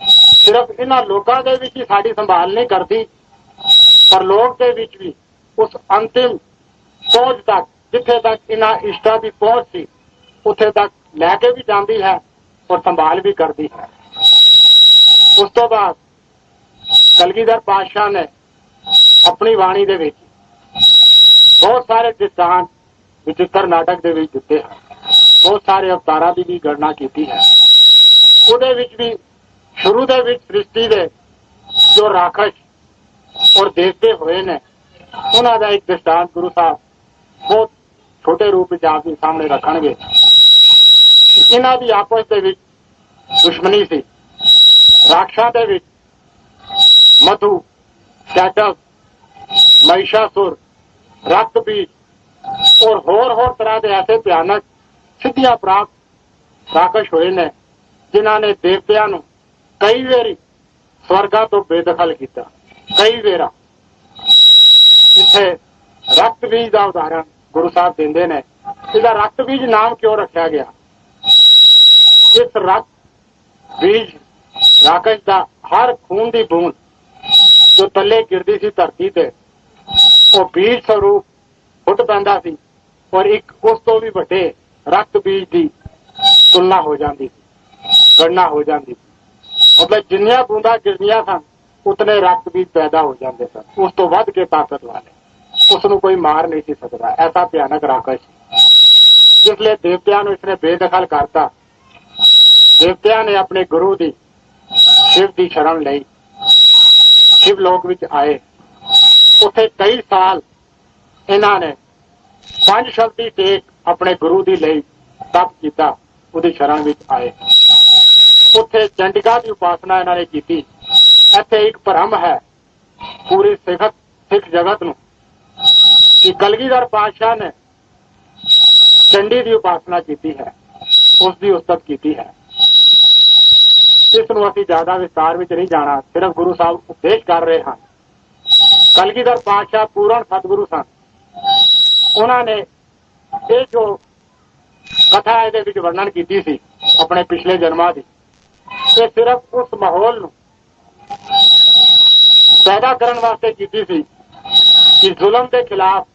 ਸਿਰਫ ਇਹਨਾਂ ਲੋਕਾਂ ਦੇ ਵਿੱਚ ਹੀ ਸਾਡੀ ਸੰਭਾਲ ਨਹੀਂ ਕਰਦੀ, ਪਰਲੋਕ ਦੇ ਵਿੱਚ ਵੀ ਉਸ ਅੰਤਿਮ ਪਹੁੰਚ ਤੱਕ, ਜਿੱਥੇ ਤੱਕ ਇਹਨਾਂ ਇਸ਼ਟਾਂ ਦੀ ਪਹੁੰਚ ਸੀ, ਉੱਥੇ ਤੱਕ ਲੈ ਕੇ ਵੀ ਜਾਂਦੀ ਹੈ ਔਰ ਸੰਭਾਲ ਵੀ ਕਰਦੀ ਹੈ। ਉਸ ਤੋਂ ਬਾਅਦ ਕਲਗੀਧਰ ਪਾਤਸ਼ਾਹ ਨੇ ਆਪਣੀ ਬਾਣੀ ਦੇ ਵਿੱਚ ਬਹੁਤ ਸਾਰੇ ਦ੍ਰਿਸ਼ਟਾਂਤ ਵਿਚਿੱਤਰ ਨਾਟਕ ਦੇ ਵਿੱਚ ਦਿੱਤੇ ਹਨ, ਬਹੁਤ ਸਾਰੇ ਅਵਤਾਰਾਂ ਦੀ ਵੀ ਗਣਨਾ ਕੀਤੀ ਹੈ। ਉਹਦੇ ਵਿੱਚ ਵੀ ਸ਼ੁਰੂ ਦੇ ਵਿੱਚ ਸ੍ਰਿਸ਼ਟੀ ਦੇ ਜੋ ਰਾਖਸ਼ ਔਰ ਦੇਵਤੇ ਹੋਏ ਨੇ, ਉਹਨਾਂ ਦਾ ਇੱਕ ਦ੍ਰਿਸ਼ਟਾਂਤ ਗੁਰੂ ਸਾਹਿਬ ਬਹੁਤ ਛੋਟੇ ਰੂਪ ਵਿੱਚ ਆਪ ਦੇ ਸਾਹਮਣੇ ਰੱਖਣਗੇ। ਇਹਨਾਂ ਦੀ ਆਪਸ ਦੇ ਵਿੱਚ ਦੁਸ਼ਮਣੀ ਸੀ। ਰਾਖਸ਼ਾਂ ਦੇ ਵਿੱਚ ਮਧੂ, ਕੈਟਕ, ਮਹਿਸ਼ਾਸੁਰ, ਰਕਤ ਬੀਜ ਔਰ ਹੋਰ ਤਰ੍ਹਾਂ ਦੇ ਐਸੇ ਭਿਆਨਕ ਸਿੱਧੀਆਂ ਪ੍ਰਾਪਤ ਰਾਖਸ਼ ਹੋਏ ਨੇ, ਜਿਨ੍ਹਾਂ ਨੇ ਦੇਵਤਿਆਂ ਨੂੰ ਕਈ ਵਾਰੀ ਸਵਰਗਾਂ ਤੋਂ ਬੇਦਖਲ ਕੀਤਾ। ਕਈ ਵੇਰਾ ਇੱਥੇ ਰਕਤ ਬੀਜ ਦਾ ਉਦਾਹਰਣ ਗੁਰੂ ਸਾਹਿਬ ਦਿੰਦੇ ਨੇ। ਇਹਦਾ ਰਕਤ ਬੀਜ ਨਾਮ ਕਿਉਂ ਰੱਖਿਆ ਗਿਆ? ਇਸ ਰਕਤ ਬੀਜ ਰਾਕਸ਼ ਦਾ ਹਰ ਖੂਨ ਦੀ ਬੂੰਦ ਜੋ ਥੱਲੇ ਗਿਰਦੀ ਸੀ ਧਰਤੀ ਤੇ, ਉਹ ਬੀਜ ਸਰੂਪ ਫੁੱਟ ਪੈਂਦਾ ਸੀ ਔਰ ਇੱਕ ਉਸ ਤੋਂ ਵੀ ਵੱਡੇ ਰਕਤ ਬੀਜ ਦੀ ਤੁਲਨਾ ਹੋ ਜਾਂਦੀ ਸੀ, ਗਣਨਾ ਹੋ ਜਾਂਦੀ ਸੀ। ਮਤਲਬ ਜਿੰਨੀਆਂ ਬੂੰਦਾਂ ਗਿਰਦੀਆਂ ਸਨ ਉਤਨੇ ਰਕਤ ਬੀਜ ਪੈਦਾ ਹੋ ਜਾਂਦੇ ਸਨ, ਉਸ ਤੋਂ ਵੱਧ ਕੇ ਤਾਕਤ ਵਾਲੇ। ਉਸ ਨੂੰ ਕੋਈ ਮਾਰ ਨਹੀਂ ਸੀ ਸਕਦਾ, ਐਸਾ ਭਿਆਨਕ ਰਾਕਸ਼। ਜਿਸ ਲਈ ਦੇਵਤਿਆਂ ਨੂੰ ਇਸਨੇ ਬੇਦਖਲ ਕਰਤਾ। ਦੇਵਤਿਆਂ ਨੇ ਆਪਣੇ ਗੁਰੂ ਦੀ, ਸ਼ਿਵ ਦੀ ਸ਼ਰਨ ਲਈ, ਸ਼ਿਵ ਲੋਕ ਵਿੱਚ ਆਏ। ਉੱਥੇ ਕਈ ਸਾਲ ਇਹਨਾਂ ਨੇ 5 ਸ਼ਬਦੀ ਟੇਕ ਆਪਣੇ ਗੁਰੂ ਦੀ ਲਈ ਤਪ ਕੀਤਾ, ਉਹਦੀ ਸ਼ਰਨ ਵਿੱਚ ਆਏ। ਉੱਥੇ ਚੰਡਿਕਾ ਦੀ ਉਪਾਸਨਾ ਇਹਨਾਂ ਨੇ ਕੀਤੀ। ਇੱਥੇ ਇੱਕ ਭਰਮ ਹੈ ਪੂਰੀ ਸਿੱਖ ਜਗਤ ਨੂੰ ਕਿ ਕਲਗੀਧਰ ਪਾਤਸ਼ਾਹ ਨੇ ਚੰਡੀ ਦੀ ਉਪਾਸਨਾ ਕੀਤੀ ਹੈ, ਉਸ ਦੀ ਉਸਤਤ ਕੀਤੀ ਹੈ। ਇਸ ਨੂੰ ਅਸੀਂ ਜ਼ਿਆਦਾ ਵਿਸਤਾਰ ਵਿੱਚ ਨਹੀਂ ਜਾਣਾ, ਸਿਰਫ ਗੁਰੂ ਸਾਹਿਬ ਉਪਦੇਸ਼ ਕਰ ਰਹੇ ਹਨ। ਕਲਗੀਧਰ ਪਾਤਸ਼ਾਹ ਪੂਰਨ ਸਤਿਗੁਰੂ ਸਨ। ਉਹਨਾਂ ਨੇ ਇਹ ਜੋ ਕਥਾ ਇਹਦੇ ਵਿੱਚ ਵਰਣਨ ਕੀਤੀ ਸੀ ਆਪਣੇ ਪਿਛਲੇ ਜਨਮਾਂ ਦੀ, ਇਹ ਸਿਰਫ ਉਸ ਮਾਹੌਲ ਨੂੰ ਪੈਦਾ ਕਰਨ ਵਾਸਤੇ ਕੀਤੀ ਸੀ ਕਿ ਜ਼ੁਲਮ ਦੇ ਖਿਲਾਫ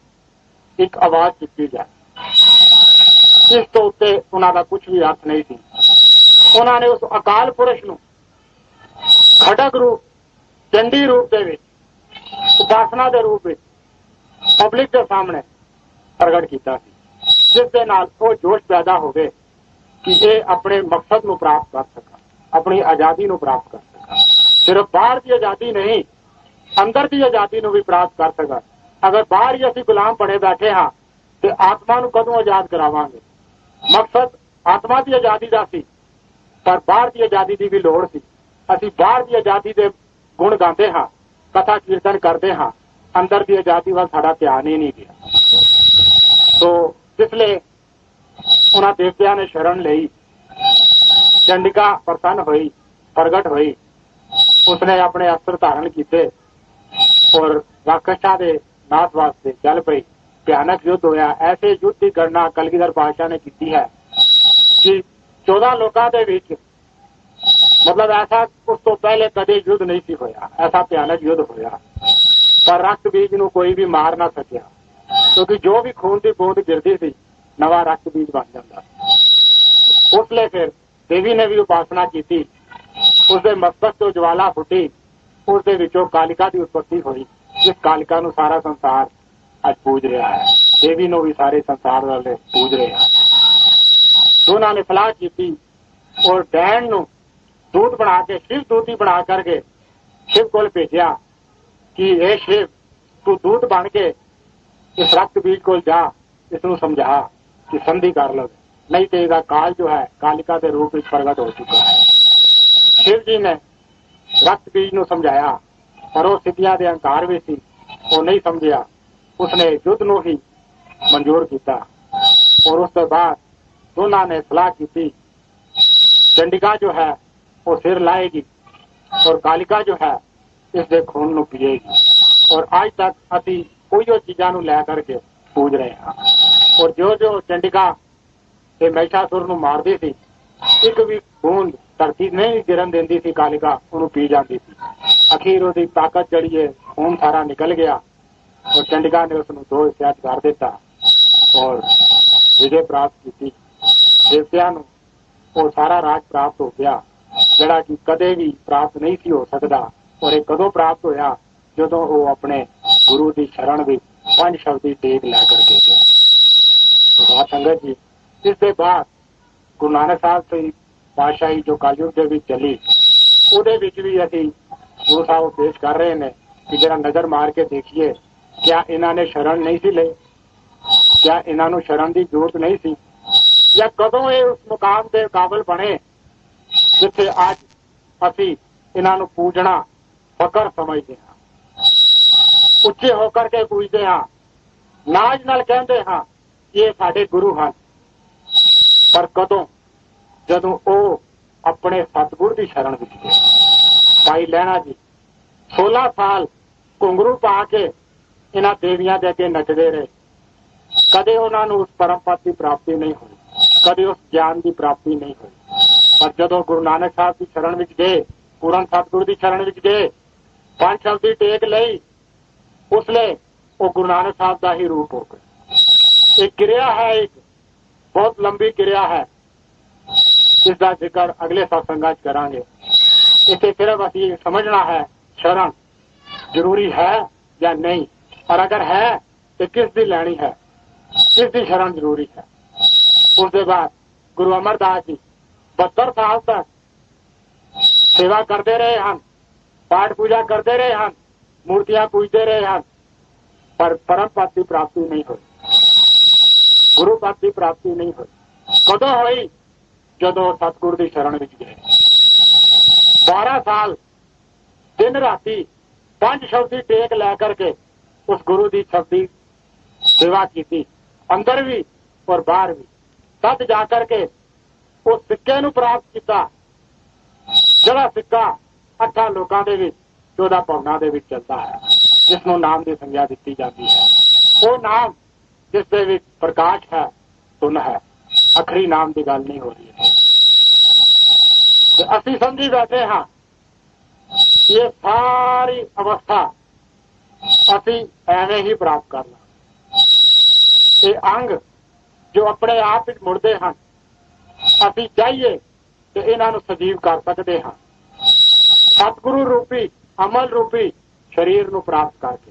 ਇੱਕ ਆਵਾਜ਼ ਚੁੱਕੀ ਜਾਏ। ਇਸ ਤੋਂ ਉੱਤੇ ਉਹਨਾਂ ਦਾ ਕੁਝ ਵੀ ਅਰਥ ਨਹੀਂ ਸੀ। ਉਹਨਾਂ ਨੇ ਉਸ ਅਕਾਲ ਪੁਰਸ਼ ਨੂੰ ਖੜਗ ਰੂਪ, ਚੰਡੀ ਰੂਪ ਦੇ ਵਿੱਚ, ਉਪਾਸਨਾ ਦੇ ਰੂਪ ਵਿੱਚ ਪਬਲਿਕ ਦੇ ਸਾਹਮਣੇ ਪ੍ਰਗਟ ਕੀਤਾ ਸੀ, ਜਿਸ ਦੇ ਨਾਲ ਉਹ ਜੋਸ਼ ਪੈਦਾ ਹੋਵੇ ਕਿ ਇਹ ਆਪਣੇ ਮਕਸਦ ਨੂੰ ਪ੍ਰਾਪਤ ਕਰ ਸਕਣ, ਆਪਣੀ ਆਜ਼ਾਦੀ ਨੂੰ ਪ੍ਰਾਪਤ ਕਰ ਸਕਣ। ਸਿਰਫ ਬਾਹਰ ਦੀ ਆਜ਼ਾਦੀ ਨਹੀਂ, ਅੰਦਰ ਦੀ ਆਜ਼ਾਦੀ ਨੂੰ ਵੀ ਪ੍ਰਾਪਤ ਕਰ ਸਕਣ। ਅਗਰ ਬਾਹਰ ਹੀ ਅਸੀਂ ਗੁਲਾਮ ਬਣੇ ਬੈਠੇ ਹਾਂ ਤੇ ਆਤਮਾ ਨੂੰ ਕਦੋਂ ਆਜ਼ਾਦ ਕਰਾਵਾਂਗੇ? ਮਕਸਦ ਆਤਮਾ ਦੀ ਆਜ਼ਾਦੀ ਦਾ ਸੀ, ਪਰ ਬਾਹਰ ਦੀ ਆਜ਼ਾਦੀ ਦੀ ਵੀ ਲੋੜ ਸੀ। ਅਸੀਂ ਬਾਹਰ ਦੀ ਆਜ਼ਾਦੀ ਦੇ ਗੁਣ ਗਾਉਂਦੇ ਹਾਂ, ਕਥਾ ਕੀਰਤਨ ਕਰਦੇ ਹਾਂ, ਅੰਦਰ ਦੀ ਆਜ਼ਾਦੀ ਵੱਲ ਸਾਡਾ ਧਿਆਨ ਹੀ ਨਹੀਂ ਗਿਆ। ਸੋ ਜਿਸ ਲਈ ਉਹਨਾਂ ਦੇਵਤਿਆਂ ਨੇ ਸ਼ਰਨ ਲਈ, ਚੰਡਿਕਾ ਪ੍ਰਸੰਨ ਹੋਈ, ਪ੍ਰਗਟ ਹੋਈ, ਉਸਨੇ ਆਪਣੇ ਅਸਤਰ ਧਾਰਨ ਕੀਤੇ ਔਰ ਰਾਖਸ਼ਾਂ ਦੇ ਨਾਸ਼ ਵਾਸਤੇ ਚੱਲ ਪਈ। ਭਿਆਨਕ ਯੁੱਧ ਹੋਇਆ। ਐਸੇ ਯੁੱਧ ਦੀ ਗਣਨਾ ਕਲਗੀਧਰ ਪਾਤਸ਼ਾਹ ਨੇ ਕੀਤੀ ਹੈ ਕਿ 14 ਲੋਕਾਂ ਦੇ ਵਿੱਚ, ਮਤਲਬ ਐਸਾ ਉਸ ਤੋਂ ਪਹਿਲੇ ਕਦੇ ਯੁੱਧ ਨਹੀਂ ਸੀ ਹੋਇਆ। ਐਸਾ ਭਿਆਨਕ ਯੁੱਧ ਹੋਇਆ, ਪਰ ਰਕਤ ਬੀਜ ਨੂੰ ਕੋਈ ਵੀ ਮਾਰ ਨਾ ਸਕਿਆ, ਕਿਉਂਕਿ ਜੋ ਵੀ ਖੂਨ ਦੀ ਬੂੰਦ ਗਿਰਦੀ ਸੀ ਨਵਾਂ ਰਕਤ ਬੀਜ ਬਣ ਜਾਂਦਾ। ਉਸ ਲਈ ਫਿਰ ਦੇਵੀ ਨੇ ਵੀ ਉਪਾਸਨਾ ਕੀਤੀ। ਉਸਦੇ ਮਸਤਕ ਤੋਂ ਜਵਾਲਾ ਫੁੱਟੀ ਉਸ ਦੇ ਵਿੱਚੋਂ ਕਾਲਿਕਾ ਦੀ ਉਤਪਤੀ ਹੋਈ, ਜਿਸ ਕਾਲਿਕਾ ਨੂੰ ਸਾਰਾ ਸੰਸਾਰ ਅੱਜ ਪੂਜ ਰਿਹਾ ਹੈ। ਦੇਵੀ ਨੂੰ ਵੀ ਸਾਰੇ ਸੰਸਾਰ ਵਾਲੇ ਪੂਜ ਰਹੇ ਹਨ। ਦੋਨਾਂ ਨੇ ਸਲਾਹ ਕੀਤੀ ਔਰ ਡੈਣ ਨੂੰ ਦੂਤ ਬਣਾ ਕੇ, ਸ਼ਿਵ ਦੂਤੀ ਬਣਾ ਕਰਕੇ शिव को भेजा कि हे शिव, तू दूत बन के इस रक्त बीज को जा, इसनू समझा कि संधि कर लो, नहीं तो इसका काल जो है कालिका के रूप में प्रगट हो चुका है। शिव जी ने रक्त बीज नू समझाया पर वो सिद्धियां दे अहंकार भी सी, वो नहीं समझिया। उसने युद्ध नू ही मंजूर किया और उसके बाद दोनों ने सलाह की चंडिका जो है वो सिर लाएगी और कालिका जो है इसके खून नू पिएगी। और आज तक असी उही चीजा नू लै करके पूज रहे हैं। और जो जो चंडिका ते महिषासुर नू मारदी सी, एक भी बूंद धरती नहीं गिरन देंदी सी, कालिका उन्होंने पी जाती थी। अखीर उसकी ताकत जड़ी है, खून सारा निकल गया और चंडिका ने उसनू 2 हिस्सों कर दिता और विजय प्राप्त की। देवतियां नू वो सारा राज प्राप्त हो गया जड़ा कि कदे भी प्राप्त नहीं सी हो सकता। और ये कदों प्राप्त होया जदों वो अपने गुरु की शरण भी 5 शब्दी टेक लै करके गए। तो संगत जी, इसके बाद गुरु नानक साहब की पातशाही जो कलयुग के विच चली, उहदे विच भी असीं गुरु साहब पेश कर रहे हैं कि जरा नजर मार के देखिए, क्या इन्होंने शरण नहीं सी ले, क्या इन्हों शरण की जरूरत नहीं सी, या कदों ये उस मुकाम के काबिल बने जिथे आज असी इन्हों पूजना फकर समझते हैं, उच्चे होकर के पूजते हैं, नाज नाल कहते हैं ये साडे गुरु हैं। पर कदों जदों वो अपने सतगुर की शरण विच गए। भाई लैणा जी 16 साल घुंघरू पा के इन्हां देवियां दे अगे नचदे रहे, कदे उन्होंने उस परम पद की प्राप्ति नहीं हुई, कदे उस ज्ञान की प्राप्ति नहीं हुई। पर जदों गुरु नानक साहब की शरण विच गए, पूर्ण सतगुरु की शरण विच गए, 5 शब्दी टेक लई, उसले वो गुरु नानक साहब का ही रूप हो गए। एक क्रिया है, एक बहुत लंबी क्रिया है, इसका जिक्र अगले सत्संगां च करांगे। इसे सिर्फ असीं समझना है शरण जरूरी है या नहीं, और अगर है तो किस दी लैनी है, किस दी शरण जरूरी है। उसके बाद गुरु अमरदास जी 72 साल तक सेवा करते रहे हैं, पाठ पूजा करते रहे हैं, मूर्तियां पूजते रहे हैं, पर परम पद की प्राप्ति नहीं हुई, गुरु पद की प्राप्ति नहीं हुई। कदों हुई? जदों सतगुरु की शरण विच गए। 12 साल दिन राती 5 शब्दी टेक लै करके उस गुरु की शब्दी सेवा की, अंदर भी और बाहर भी। तद जाकर के उस सिक्के नू प्राप्त किया, जड़ा सिक्का 8 लोकां दे विच 14 भवनां दे विच चलता है, जिसनों नाम की संज्ञा दी जाती है। वो नाम जिस दे विच प्रकाश है, धुन है, अखरी नाम की गल नहीं हो रही है। असीं समझी बैठे हाँ ये सारी अवस्था असीं एवें ही प्राप्त करना। ये अंग जो अपने आप विच मुड़दे हैं, असीं चाहिए तो इन्हां सजीव कर सकते हैं सतगुरु रूपी अमल रूपी शरीर नू प्राप्त करके।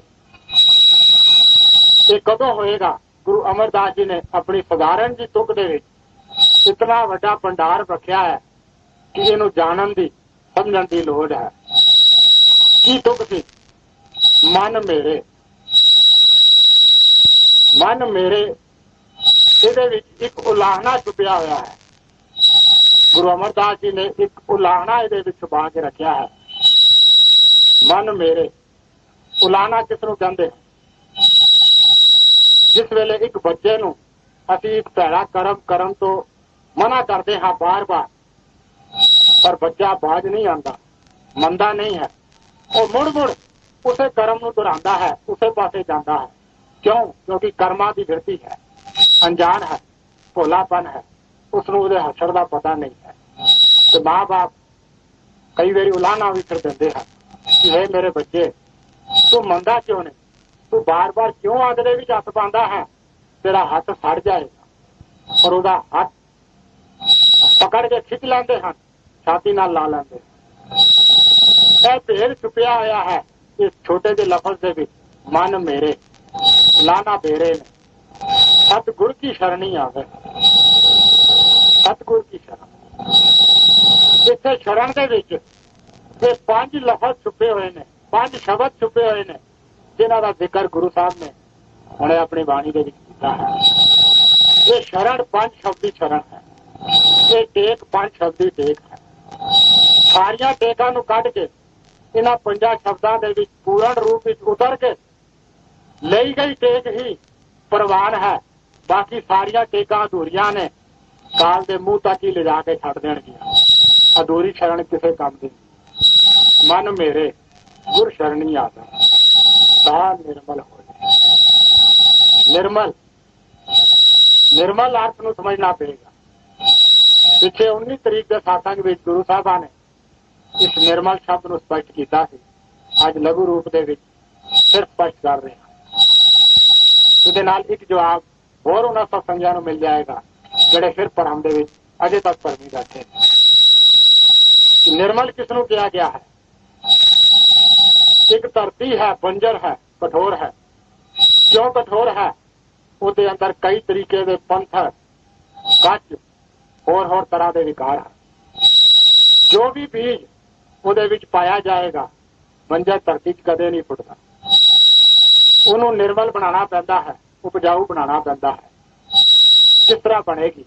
ये कदों होएगा? गुरु अमरदास जी ने अपनी साधारण जी तुक दे विच इतना वड्डा भंडार रखा है कि इनू जानन दी समझण दी लोड़ है। की तुक सी? मन मेरे, मन मेरे, इहदे विच एक उलाहना छुपिया हुआ है। गुरु अमरदास जी ने एक उलाहना इहदे विच छुपा के रखा है। मन मेरे, उलाहना किसनू कहंदे हैं? जिस वेले एक बच्चे नू असीं एक भैड़ा कर्म करन तो मना करते हाँ बार बार, पर बच्चा बाज नहीं आंदा, मंदा नहीं है, वो मुड़ मुड़ उसे कर्म नू दोहरांदा है, उसे पासे जाता है। क्यों? क्योंकि कर्मा की वृत्ति है, अनजान है, भोलापन है, उसनू उहदे हशर का पता नहीं है। तो माँ बाप कई बारी उलाहना भी फिर देंदे हैं कि हे मेरे बच्चे, तू मंदा क्यों नहीं, तू बार बार क्यों आदरे विच हथ पांदा है, तेरा हाथ सड़ जाएगा। और उसका हाथ पकड़ के खिंच लेंदे हैं, छाती नाल ला लेंदे। ਇਹ ਭੇਦ ਛੁਪਿਆ ਹੋਇਆ ਹੈ ਇਸ ਛੋਟੇ ਜਿਹੇ ਲਫ਼ਜ਼ ਦੇ ਵਿੱਚ, ਮਨ ਮੇਰੇ ਲਾਣਾ ਬੇਰੇ ਨੇ। सतगुर की शरणी आवे, सतगुर की शरण। इत्थे शरण दे विच ये 5 लफज छुपे हुए ने, 5 शब्द छुपे हुए ने, जिन्हां दा जिक्र गुरु साहब ने हुणे अपनी बाणी दे विच कीता है। ये शरण 5 शब्दी शरण है, ये टेक 5 शब्दी टेक है। सारियां टेकां नूं कढ के इन्हां 5 शब्दां दे विच पूर्ण रूप विच उतर के ਲਈ गई टेक ही प्रवान है। बाकी सारिया टेकां अधूरियां ने, काल दे मुंह तक ही ले जाके छड़ देणगियां। अधूरी शरण किसे काम दी। मन मेरे गुर शरणी आवे, ता निर्मल हो। निर्मल, निर्मल अर्थ नूं समझना पेगा। पिछे 19 तरीक के सत्संग विच गुरु साहबां ने इस निर्मल शब्द नूं स्पष्ट कीता सी। अज लघु रूप दे विच सिर्फ स्पष्ट कर रहे हैं। ਇਹਦੇ ਨਾਲ ਇੱਕ ਜਵਾਬ ਹੋਰ ਉਹਨਾਂ ਸਤਸੰਗੀਆਂ ਨੂੰ ਮਿਲ ਜਾਏਗਾ ਜਿਹੜੇ ਫਿਰ ਭਰਮ ਦੇ ਵਿੱਚ ਅਜੇ ਤੱਕ ਭਰਮੀ ਬੈਠੇ। निर्मल किसनों किया गया है? एक धरती है, बंजर है, कठोर है। क्यों कठोर है? उसके अंदर कई तरीके के पंथर, कच होर तरह के विकार है। जो भी बीज ਉਹਦੇ ਵਿੱਚ पाया जाएगा बंजर धरती च कदे नहीं फुटता। ਉਹਨੂੰ निर्मल बनाना पैंदा है, उपजाऊ बनाना पैंदा है। किस तरह बनेगी?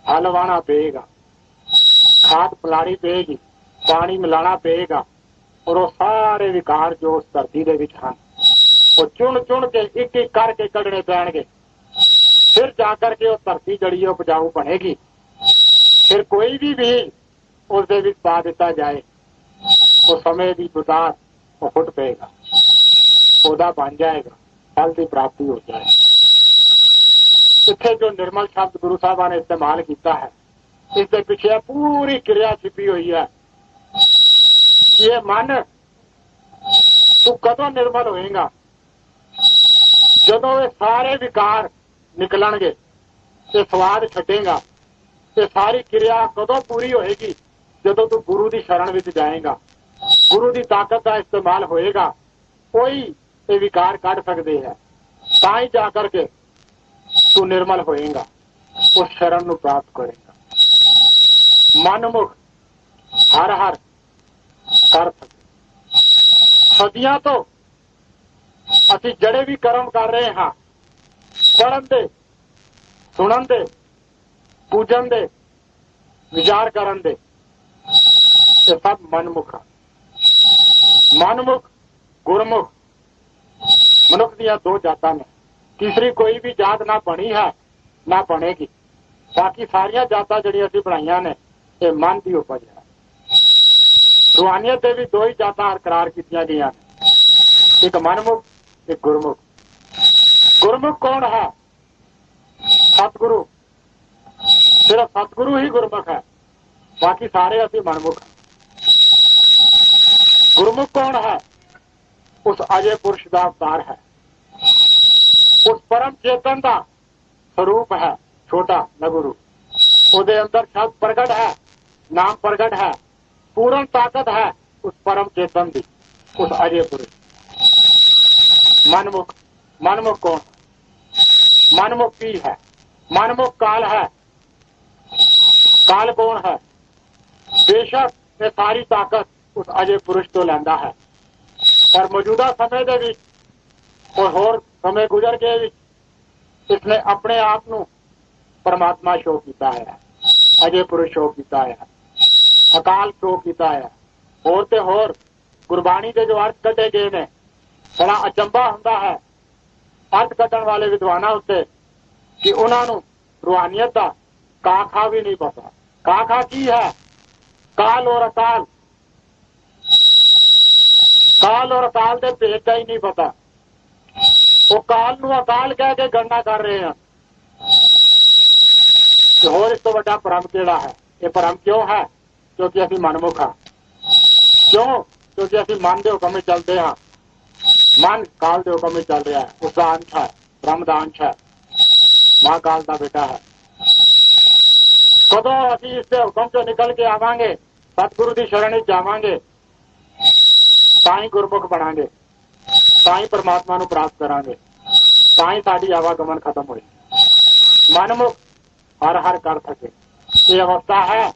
हल वाहना पेगा, खाद पिलानी पेगी, पानी मिलाना पेगा और वो सारे विकार जो उस धरती के विच हैं वो चुन चुन के एक एक करके कढ़ने पैणगे। फिर जाकर के वो धरती जड़ी उपजाऊ बनेगी। फिर कोई भी बीज उसके विच पा दिता जाए वो समय की बुतार वो फुट पेगा, पौधा बन जाएगा, फल की प्राप्ति हो जाए। इत्थे जो निर्मल शब्द गुरु साहब ने इस्तेमाल किया है इसके पीछे पूरी क्रिया छिपी हुई है। ये मन तू कदों निर्मल होएगा? जदों ये सारे विकार निकलणगे, ये स्वाद छटेगा। ये सारी क्रिया कदों पूरी होएगी? जदों तू गुरु की शरण विच जाएगा, गुरु की ताकत का इस्तेमाल होएगा, कोई ये विकार कढ़ सकते हैं। ताई जा करके तू निर्मल होएगा, उस शरण को प्राप्त करेगा। मनमुख हर हर कर सके। सदियां तो असी जड़े भी कर्म कर रहे हैं, पढ़न दे, सुनन दे, पूजन दे, विचार करन दे, ये सब मनमुख है। मनमुख गुरमुख मनुख दियां दो जातां ने, तीसरी कोई भी जात ना बनी है ना बनेगी। बाकी सारिया जातां जिहड़ियां असीं बनाईयां ने ये मन की उपज है। रूहानियत के भी दो ही जातां बरकरार कीतियां गईयां ने, एक मनमुख एक गुरमुख। गुरमुख कौन है? सतगुरु। सिर्फ सतगुरु ही गुरमुख है, बाकी सारे असीं मनमुख हैं। गुरमुख कौन है? उस अजय पुरुष का अवतार है, उस परम चेतन का स्वरूप है, छोटा लघु रूप। उसके अंदर शब्द प्रगट है, नाम प्रगट है, पूर्ण ताकत है उस परम चेतन की, उस अजय पुरुष। मनमुख, मनमुख कौन? मनमुख की है? मनमुख काल है। काल कौन है? बेशक ये सारी ताकत उस अजय पुरुष तो लैंदा है, पर मौजूदा समय के विच और होर समय गुजर के विच इसने अपने आप नू परमात्मा शो किया है, अजय पुरुष शो किया है, अकाल शो किया है। होर ते होर गुरबाणी के जो अर्थ कटे गए ने, बड़ा अचंभा हुंदा है अर्थ कटण वाले विद्वानां उत्ते कि उन्हां नू रूहानियत दा काखा भी नहीं पता। काखा की है? काल और अकाल। काल और अकाल के भेद का ही नहीं पता। वो काल नू अकाल कह के गणना कर रहे हैं। होर इस तो बड़ा भरम केड़ा है? ये भरम क्यों है? क्योंकि असीं मनमुख हाँ। क्यों? क्योंकि असीं मन के हुक्म में चलते हाँ। मन काल के हुक्म में चल रहा है, उसका अंश है, ब्रह्म का अंश है, महाकाल का बेटा है। कदों असीं इसके हुक्म चो निकल के आवांगे, सतगुरु की शरण जावांगे, ਤਾਂ ਹੀ ਗੁਰਮੁਖ ਬਣਾਂਗੇ, ਤਾਂ ਹੀ परमात्मा ਨੂੰ ਪ੍ਰਾਪਤ ਕਰਾਂਗੇ, ਤਾਂ ਹੀ ਸਾਡੀ ਆਵਾਗਮਨ ਖਤਮ ਹੋਈ। ਮਨਮੁਖ ਹਰ ਹਰ ਕਰ ਸਕੇ, ਇਹ ਅਵਸਥਾ ਹੈ।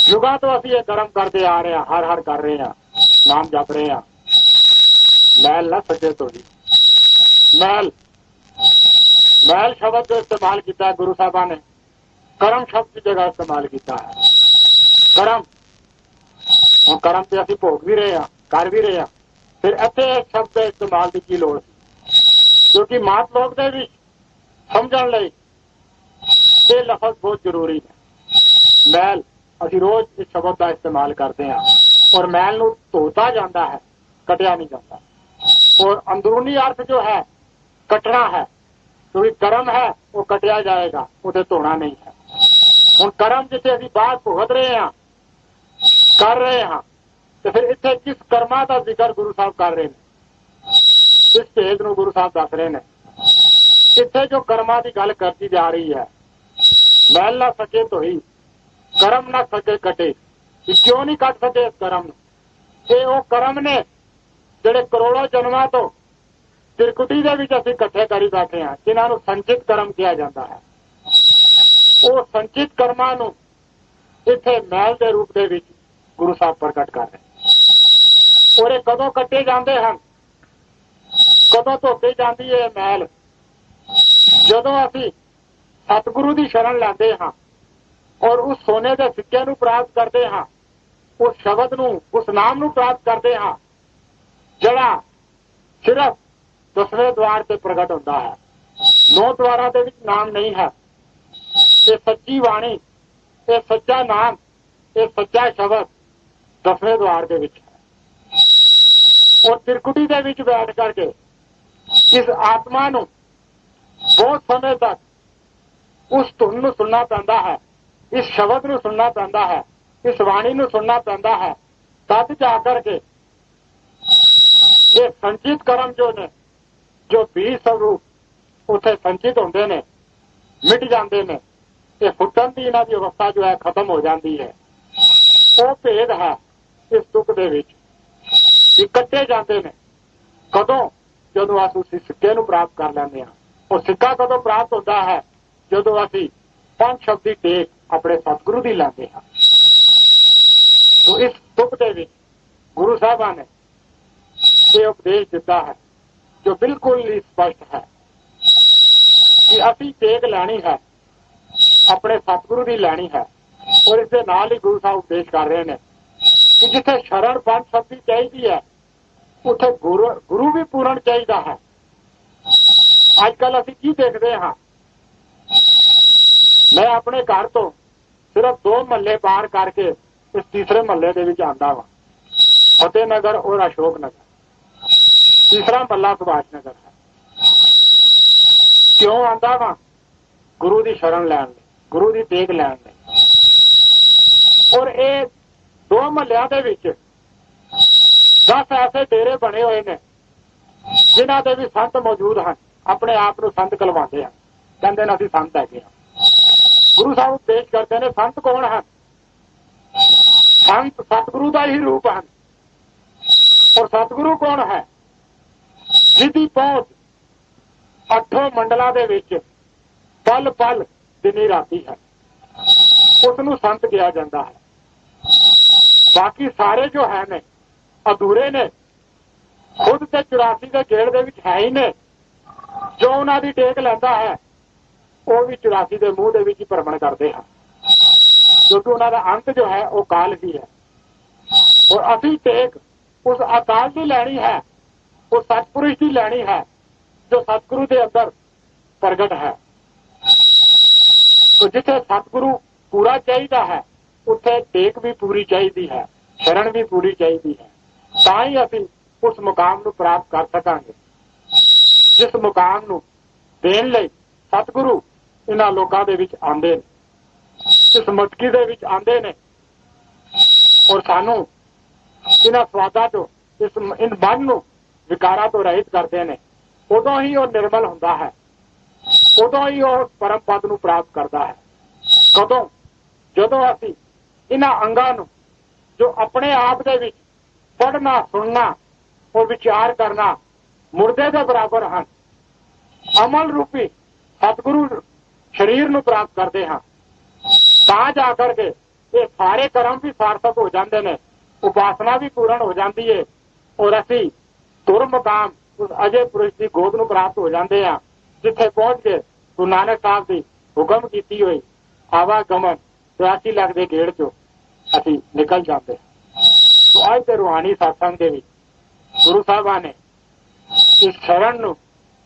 ਯੁਗਾਂ ਤੋਂ ਅਸੀਂ ਇਹ ਕਰਮ ਕਰਦੇ ਆ ਰਹੇ ਹਾਂ, ਹਰ ਹਰ ਕਰ ਰਹੇ ਹਾਂ, ਨਾਮ ਜਪ ਰਹੇ ਹਾਂ। ਮੈਲ ਨਾ ਸਕੇ ਤੋੜੀ, ਮੈਲ ਸ਼ਬਦ ਜੋ ਇਸਤੇਮਾਲ ਕੀਤਾ ਗੁਰੂ ਸਾਹਿਬਾਨ ਨੇ, ਕਰਮ ਸ਼ਬਦ ਦੀ ਜਗ੍ਹਾ ਇਸਤੇਮਾਲ ਕੀਤਾ ਹੈ। ਕਰਮ, ਹੁਣ ਕਰਮ ਤੇ ਅਸੀਂ ਭੋਗ ਵੀ ਰਹੇ ਹਾਂ, ਕਰ ਵੀ ਰਹੇ ਹਾਂ, ਫਿਰ ਇੱਥੇ ਸ਼ਬਦ ਦੇ ਇਸਤੇਮਾਲ ਦੀ ਕੀ ਲੋੜ ਸੀ? ਕਿਉਂਕਿ ਮਾਤ ਲੋਕ ਦੇ ਵਿੱਚ ਸਮਝਣ ਲਈ ਇਹ ਲਫ਼ਜ਼ ਬਹੁਤ ਜ਼ਰੂਰੀ ਹੈ। ਮੈਲ, ਅਸੀਂ ਰੋਜ਼ ਇਸ ਸ਼ਬਦ ਦਾ ਇਸਤੇਮਾਲ ਕਰਦੇ ਹਾਂ, ਔਰ ਮੈਲ ਨੂੰ ਧੋਤਾ ਜਾਂਦਾ ਹੈ, ਕਟਿਆ ਨਹੀਂ ਜਾਂਦਾ। ਔਰ ਅੰਦਰੂਨੀ अर्थ जो है कटना है, क्योंकि कर्म है वो कटिया जाएगा, उसे धोना नहीं है। ਹੁਣ ਕਰਮ ਜਿੱਥੇ ਅਸੀਂ ਬਾਤ ਭੁਗਤ ਰਹੇ ਹਾਂ, ਕਰ ਰਹੇ ਹਾਂ, ਤੇ ਫਿਰ ਇੱਥੇ ਕਿਸ ਕਰਮਾਂ ਦਾ ਜ਼ਿਕਰ ਗੁਰੂ ਸਾਹਿਬ ਕਰ ਰਹੇ ਨੇ, ਇਸ ਭੇਦ ਨੂੰ ਗੁਰੂ ਸਾਹਿਬ ਦੱਸ ਰਹੇ ਨੇ। ਇੱਥੇ ਜੋ ਕਰਮਾਂ ਦੀ ਗੱਲ ਕਰਦੀ ਜਾ ਰਹੀ ਹੈ, ਮੈਲ ਨਾ ਸਕੇ ਧੋਈ, ਕਰਮ ਨਾ ਸਕੇ ਕਟੇ। ਕਿਉਂ ਨਹੀਂ ਕੱਟ ਸਕੇ ਇਸ ਕਰਮ ਨੂੰ? ਇਹ ਉਹ ਕਰਮ ਨੇ ਜਿਹੜੇ ਕਰੋੜਾਂ ਜਨਮਾਂ ਤੋਂ ਤਿਰਕੁਟੀ ਦੇ ਵਿੱਚ ਅਸੀਂ ਇਕੱਠੇ ਕਰੀ ਬੈਠੇ ਹਾਂ, ਜਿਨ੍ਹਾਂ ਨੂੰ ਸੰਚਿਤ ਕਰਮ ਕਿਹਾ ਜਾਂਦਾ ਹੈ। ਉਹ ਸੰਚਿਤ ਕਰਮਾਂ ਨੂੰ ਇੱਥੇ ਮੈਲ ਦੇ ਰੂਪ ਦੇ ਵਿੱਚ ਗੁਰੂ ਸਾਹਿਬ ਪ੍ਰਗਟ ਕਰ ਰਹੇ। ਔਰ ਇਹ ਕਦੋਂ ਕੱਟੇ ਜਾਂਦੇ ਹਨ, ਕਦੋਂ ਧੋਤੇ ਜਾਂਦੀ ਹੈ ਮੈਲ? ਜਦੋਂ ਅਸੀਂ ਸਤਿਗੁਰੂ ਦੀ ਸ਼ਰਨ ਲੈਂਦੇ ਹਾਂ ਔਰ ਉਸ ਸੋਨੇ ਦੇ ਸਿੱਕੇ ਨੂੰ ਪ੍ਰਾਪਤ ਕਰਦੇ ਹਾਂ, ਉਸ ਸ਼ਬਦ ਨੂੰ, ਉਸ ਨਾਮ ਨੂੰ ਪ੍ਰਾਪਤ ਕਰਦੇ ਹਾਂ, ਜਿਹੜਾ ਸਿਰਫ 10ਵੇਂ द्वार ਤੇ ਪ੍ਰਗਟ ਹੁੰਦਾ ਹੈ। 9 द्वारां ਦੇ ਵਿੱਚ ਨਾਮ ਨਹੀਂ ਹੈ। ਇਹ ਸੱਚੀ ਬਾਣੀ, ਇਹ ਸੱਚਾ ਨਾਮ, ਇਹ ਸੱਚਾ ਸ਼ਬਦ 10ਵੇਂ द्वार ਦੇ ਵਿੱਚ ਹੈ। ਔਰ ਤਿਰਕੁਟੀ ਦੇ ਵਿੱਚ ਬੈਠ ਕਰਕੇ ਇਸ ਆਤਮਾ ਨੂੰ ਬਹੁਤ ਸਮੇਂ ਤੱਕ ਉਸ ਧੁਨ ਨੂੰ ਸੁਣਨਾ ਪੈਂਦਾ ਹੈ, ਇਸ ਸ਼ਬਦ ਨੂੰ ਸੁਣਨਾ ਪੈਂਦਾ ਹੈ, ਇਸ ਬਾਣੀ ਨੂੰ ਸੁਣਨਾ ਪੈਂਦਾ ਹੈ। ਤਦ ਜਾ ਕਰਕੇ ਇਹ ਸੰਚਿਤ ਕਰਮ ਜੋ ਨੇ, ਜੋ 20 ਸਰੂਪ ਉੱਥੇ ਸੰਚਿਤ ਹੁੰਦੇ ਨੇ, ਮਿਟ ਜਾਂਦੇ ਨੇ। ਇਹ ਫੁੱਟਣ ਦੀ ਇਹਨਾਂ ਦੀ ਅਵਸਥਾ ਜੋ ਹੈ ਖਤਮ ਹੋ ਜਾਂਦੀ ਹੈ। ਉਹ ਭੇਦ ਹੈ ਇਸ ਦੁੱਖ ਦੇ ਵਿੱਚ, ਇਕੱਠੇ ਜਾਂਦੇ ਨੇ। ਕਦੋਂ? ਜਦੋਂ ਅਸੀਂ ਉਸ ਸਿੱਕੇ ਨੂੰ ਪ੍ਰਾਪਤ ਕਰ ਲੈਂਦੇ ਹਾਂ। ਉਹ ਸਿੱਕਾ ਕਦੋਂ ਪ੍ਰਾਪਤ ਹੁੰਦਾ ਹੈ? ਜਦੋਂ ਅਸੀਂ 5 ਸ਼ਬਦ ਦੀ ਟੇਕ ਆਪਣੇ ਸਤਿਗੁਰੂ ਦੀ ਲੈਂਦੇ ਹਾਂ। तो इस दुख ਦੇ ਵਿੱਚ ਗੁਰੂ ਸਾਹਿਬਾਨ ਨੇ ਇਹ ਉਪਦੇਸ਼ ਦਿੱਤਾ ਹੈ ਜੋ ਬਿਲਕੁਲ ਹੀ ਸਪਸ਼ਟ ਹੈ ਕਿ ਅਸੀਂ ਟੇਕ ਲੈਣੀ ਹੈ, ਆਪਣੇ ਸਤਿਗੁਰੂ ਦੀ ਲੈਣੀ ਹੈ। ਔਰ ਇਸ ਦੇ ਨਾਲ ਹੀ ਗੁਰੂ ਸਾਹਿਬ ਉਪਦੇਸ਼ ਕਰ ਰਹੇ ਨੇ ਕਿ ਜਿੱਥੇ ਸ਼ਰਨ 5 ਸ਼ਬਦ ਦੀ ਚਾਹੀਦੀ ਹੈ, ਉੱਥੇ ਗੁਰੂ ਵੀ ਪੂਰਨ ਚਾਹੀਦਾ ਹੈ। ਅੱਜ ਕੱਲ ਅਸੀਂ ਕੀ ਦੇਖਦੇ ਹਾਂ? ਮੈਂ ਆਪਣੇ ਘਰ ਤੋਂ ਸਿਰਫ 2 ਮਹੱਲੇ ਪਾਰ ਕਰਕੇ ਇਸ ਤੀਸਰੇ ਮਹੱਲੇ ਦੇ ਵਿੱਚ ਆਉਂਦਾ ਵਾਂ, ਫਤਿਹ ਨਗਰ ਔਰ ਅਸ਼ੋਕ ਨਗਰ। ਤੀਸਰਾ ਮਹੱਲਾ ਸੁਭਾਸ਼ ਨਗਰ ਹੈ। ਕਿਉਂ ਆਉਂਦਾ ਵਾਂ? ਗੁਰੂ ਦੀ ਸ਼ਰਨ ਲੈਣ ਲਈ, ਗੁਰੂ ਦੀ ਟੇਕ ਲੈਣ ਲਈ। ਔਰ ਇਹ 2 ਮਹੱਲਿਆਂ ਦੇ ਵਿੱਚ 10 ਐਸੇ ਡੇਰੇ ਬਣੇ ਹੋਏ ਨੇ ਜਿਨ੍ਹਾਂ ਦੇ ਵੀ ਸੰਤ ਮੌਜੂਦ ਹਨ। ਆਪਣੇ ਆਪ ਨੂੰ ਸੰਤ ਕਲਵਾਉਂਦੇ ਹਨ, ਕਹਿੰਦੇ ਨੇ ਅਸੀਂ ਸੰਤ ਹੈਗੇ ਹਾਂ। ਗੁਰੂ ਸਾਹਿਬ ਉਪਦੇਸ਼ ਕਰਦੇ ਨੇ ਸੰਤ ਕੌਣ ਹਨ? ਸੰਤ ਸਤਿਗੁਰੂ ਦਾ ਹੀ ਰੂਪ ਹਨ। ਔਰ ਸਤਿਗੁਰੂ ਕੌਣ ਹੈ? ਜਿਹਦੀ ਪਹੁੰਚ 8 ਮੰਡਲਾਂ ਦੇ ਵਿੱਚ ਪਲ ਪਲ ਦਿਨੀ ਰਾਤੀ ਹੈ, ਉਸ ਨੂੰ ਸੰਤ ਕਿਹਾ ਜਾਂਦਾ ਹੈ। ਬਾਕੀ ਸਾਰੇ ਜੋ ਹੈ ਨੇ ਅਧੂਰੇ ਨੇ, ਖੁਦ ਤੇ 84 ਦੇ ਗੇੜ ਦੇ ਵਿੱਚ ਹੈ ਹੀ ਨੇ। ਜੋ ਉਹਨਾਂ ਦੀ ਟੇਕ ਲੈਂਦਾ ਹੈ ਉਹ ਵੀ 84 ਦੇ ਮੂੰਹ ਦੇ ਵਿੱਚ ਹੀ ਭਰਮਣ ਕਰਦੇ ਹਨ, ਕਿਉਂਕਿ ਉਹਨਾਂ ਦਾ ਅੰਤ ਜੋ ਹੈ ਉਹ ਕਾਲ ਹੀ ਹੈ। ਔਰ ਅਸੀਂ ਟੇਕ ਉਸ ਅਕਾਲ ਦੀ ਲੈਣੀ ਹੈ, ਉਸ ਸਤਿਪੁਰਸ਼ ਦੀ ਲੈਣੀ ਹੈ ਜੋ ਸਤਿਗੁਰੂ ਦੇ ਅੰਦਰ ਪ੍ਰਗਟ ਹੈ। तो जिथे सतगुरु पूरा चाहिए है उत्थे टेक भी पूरी चाहिए है, शरण भी पूरी चाहिए है। ताई असी उस मुकाम नूं प्राप्त कर सकांगे जिस मुकाम नूं देण लई सतगुरु इन्हां लोकां दे विच आंदे ने, इस मटकी दे विच आंदे ने। और सानू इन्हां स्वादां तो इन मन नूं विकारां तो रहित करते ने। उदों ही वो निर्मल हुंदा है, उदों ही वो परम पद नूं प्राप्त करता है। कदों? जदों असीं इन्हां अंगां नूं जो अपने आप दे विच पढ़ना सुनना और विचार करना मुर्दे के बराबर हैं। अमल रूपी सतगुरु शरीर नूं प्राप्त करते हैं तां जाकर के ये सारे कर्म भी सार्थक हो जाते हैं, उपासना भी पूर्ण हो जाती है और असी तुर मकाम उस अजय पुरुष की गोद नूं प्राप्त हो जाते हैं जिथे पहुंच के गुरु नानक साहब की हुक्म की हुई आवागमन 83 लाख के गेड़ चो असी निकल जाते हैं। तो अज के रूहानी सत्संग के गुरु साहबा ने इस शरण नूं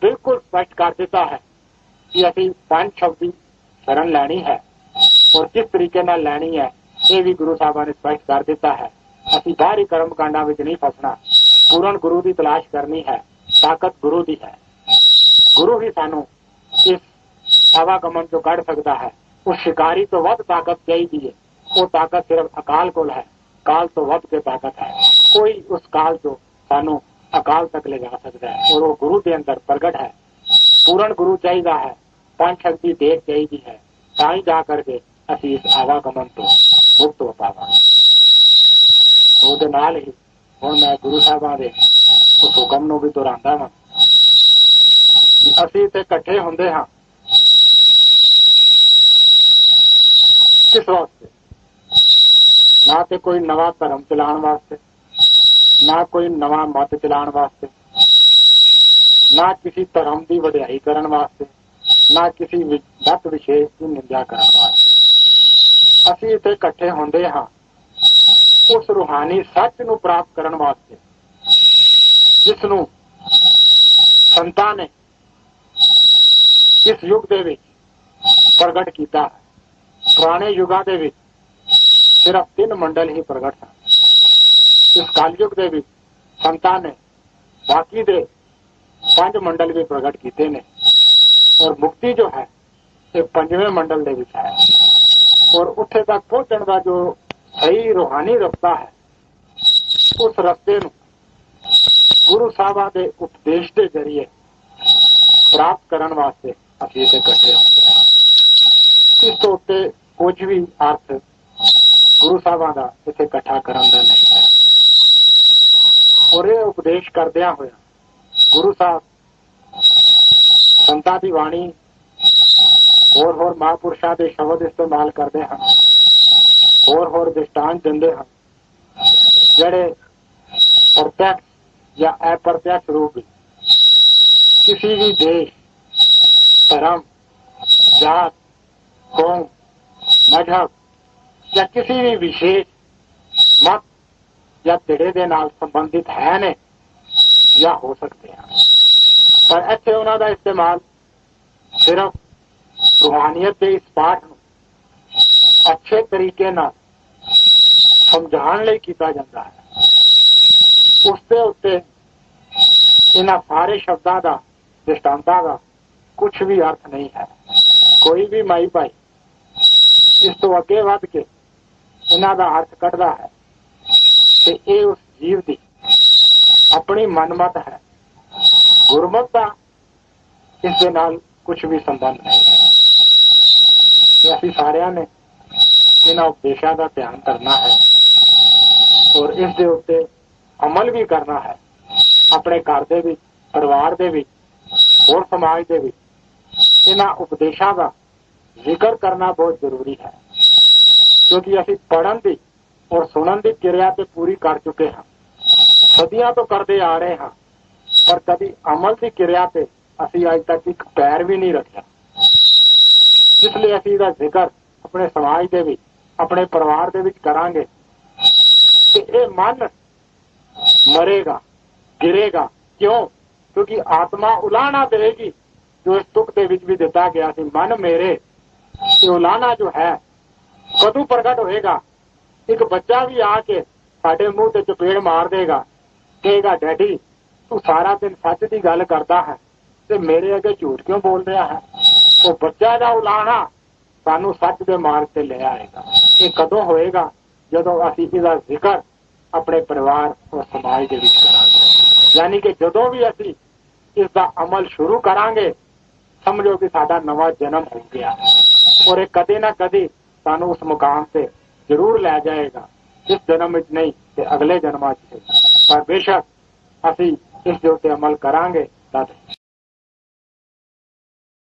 बिल्कुल स्पष्ट कर दिता है कि असी 5 शब्दी शरण लैनी है और किस तरीके नाल लैनी है ये भी गुरु साहबा ने स्पष्ट कर दिता है। असी बाहरी कर्म कांडा विच नहीं फसना, पूर्ण गुरु की तलाश करनी है, ताकत गुरु की है। गुरु ही सानू इस आवागमन चो कढ़ सकता है। उस शिकारी तो वध ताकत चाहिए है, वो ताकत सिर्फ अकाल कोल है, काल तो वध के ताकत है। कोई उस काल चो सानू अकाल तक ले जा सकता है और वो गुरु के अंदर प्रगट है। पूर्ण गुरु चाहिए है, 5 शक्ति देख चाहिए है, ताई जा करके असी इस आवागमन तो मुक्त हो पावांगे। ਉਹਦੇ ਨਾਲ ही ਹੁਣ मैं गुरु साहबां दे उस हुक्म नूं भी दोहरांदा वां कि असीं ते इकट्ठे हुंदे हां किस वास्ते? ना तो कोई नवा धर्म चलाउण वास्ते, ना कोई नवा मत चलाउण वास्ते, ना किसी धर्म की वडियाई करन वास्ते, ना किसी मत विशेष की निंदा करन वास्ते। असीं इत्थे इकट्ठे हुंदे हां उस रूहानी सच नूं प्राप्त करन वास्ते जिसनूं संतां ने इस युग दे विच प्रगट कीता है। पुराने युगां दे विच सिर्फ 3 मंडल ही प्रगट सन। इस कलयुग दे विच संतां ने बाकी दे 5 मंडल भी प्रगट कीते ने और मुक्ति जो है ये 5वें मंडल दे विच है। और उत्थे तक पहुंचण दा जो सही रूहानी रस्ता है उस रस्ते नूं गुरु साहबां दे उपदेश के जरिए प्राप्त करन वास्ते असीं इत्थे इकट्ठे होंदे हां। इस तो उत्ते कुछ भी अर्थ गुरु साहबां दा इत्थे इकट्ठा करन दा नहीं है। और ये उपदेश करदियां होया गुरु साहब संतां दी बाणी होर महापुरुषां दे शब्द इस्तेमाल करदे हन, होर दृष्टांत दिंदे हैं जिहड़े प्रत्यक्ष या अप्रत्यक्ष रूप किसी भी देश, धर्म, जात, कौम, मजहब या किसी भी विशेष मत या धिड़े दे नाल संबंधित है ने या हो सकते हैं। पर इत्थे उन्हां दा इस्तेमाल सिर्फ रूहानियत के इस पाठ नूं अच्छे तरीके नाल समझाने लई कीता जाता है। उसके उत्ते इन्हां सारे शब्दां दा दृष्टांतां दा कुछ भी अर्थ नहीं है। कोई भी माई भाई इस तो अगे वध के इन्हां दा अर्थ कढदा है ते ये उस जीव की अपनी मनमत है। गुरमत का इस दे नाल कुछ भी संबंध नहीं है। तो असीं सारियां ने इन्हां उपदेशों का ध्यान करना है और इस दे उत्ते अमल भी करना है। अपने घर दे विच, परिवार दे विच, और समाज दे विच इन्हां उपदेशों का जिक्र करना बहुत जरूरी है, क्योंकि असीं पढ़न की और सुनन की क्रिया तो पूरी कर चुके हैं, सदियां तो करते आ रहे हैं, पर कभी अमल की क्रिया से असीं अज तक एक पैर भी नहीं रखा। इसलिए असीं इहदा जिक्र अपने समाज दे विच, अपने परिवार दे विच करांगे ते ये मन मरेगा, गिरेगा। क्यों? क्योंकि आत्मा उलाहना देगी जो इस तुक दे विच भी दिता गया सी, मन मेरे। ये उलाहना जो है कदों प्रगट होएगा? एक बच्चा भी आके साडे मुंह ते चपेड़ मार देगा, कहेगा डैडी तू सारा दिन सच की गल करता है ते मेरे अगे झूठ क्यों बोल रहा है? वो बच्चा दा उलाहना सानू सच दे मार्ग ते ले आएगा। ये कदों होएगा? जदों असीं इसदा जिक्र अपने परिवार और समाज के विच करांगे। यानी कि जदों भी असीं इसदा अमल शुरू करांगे समझो कि साडा नवा जन्म हो गया और ये कदे ना कदे सानू उस मुकाम से जरूर लै जाएगा। इस जन्म विच नहीं ते अगले जन्मां च। ਪਰ ਬੇਸ਼ੱਕ ਅਸੀਂ ਇਸ ਦੇ ਉੱਤੇ ਅਮਲ ਕਰਾਂਗੇ ਤਦ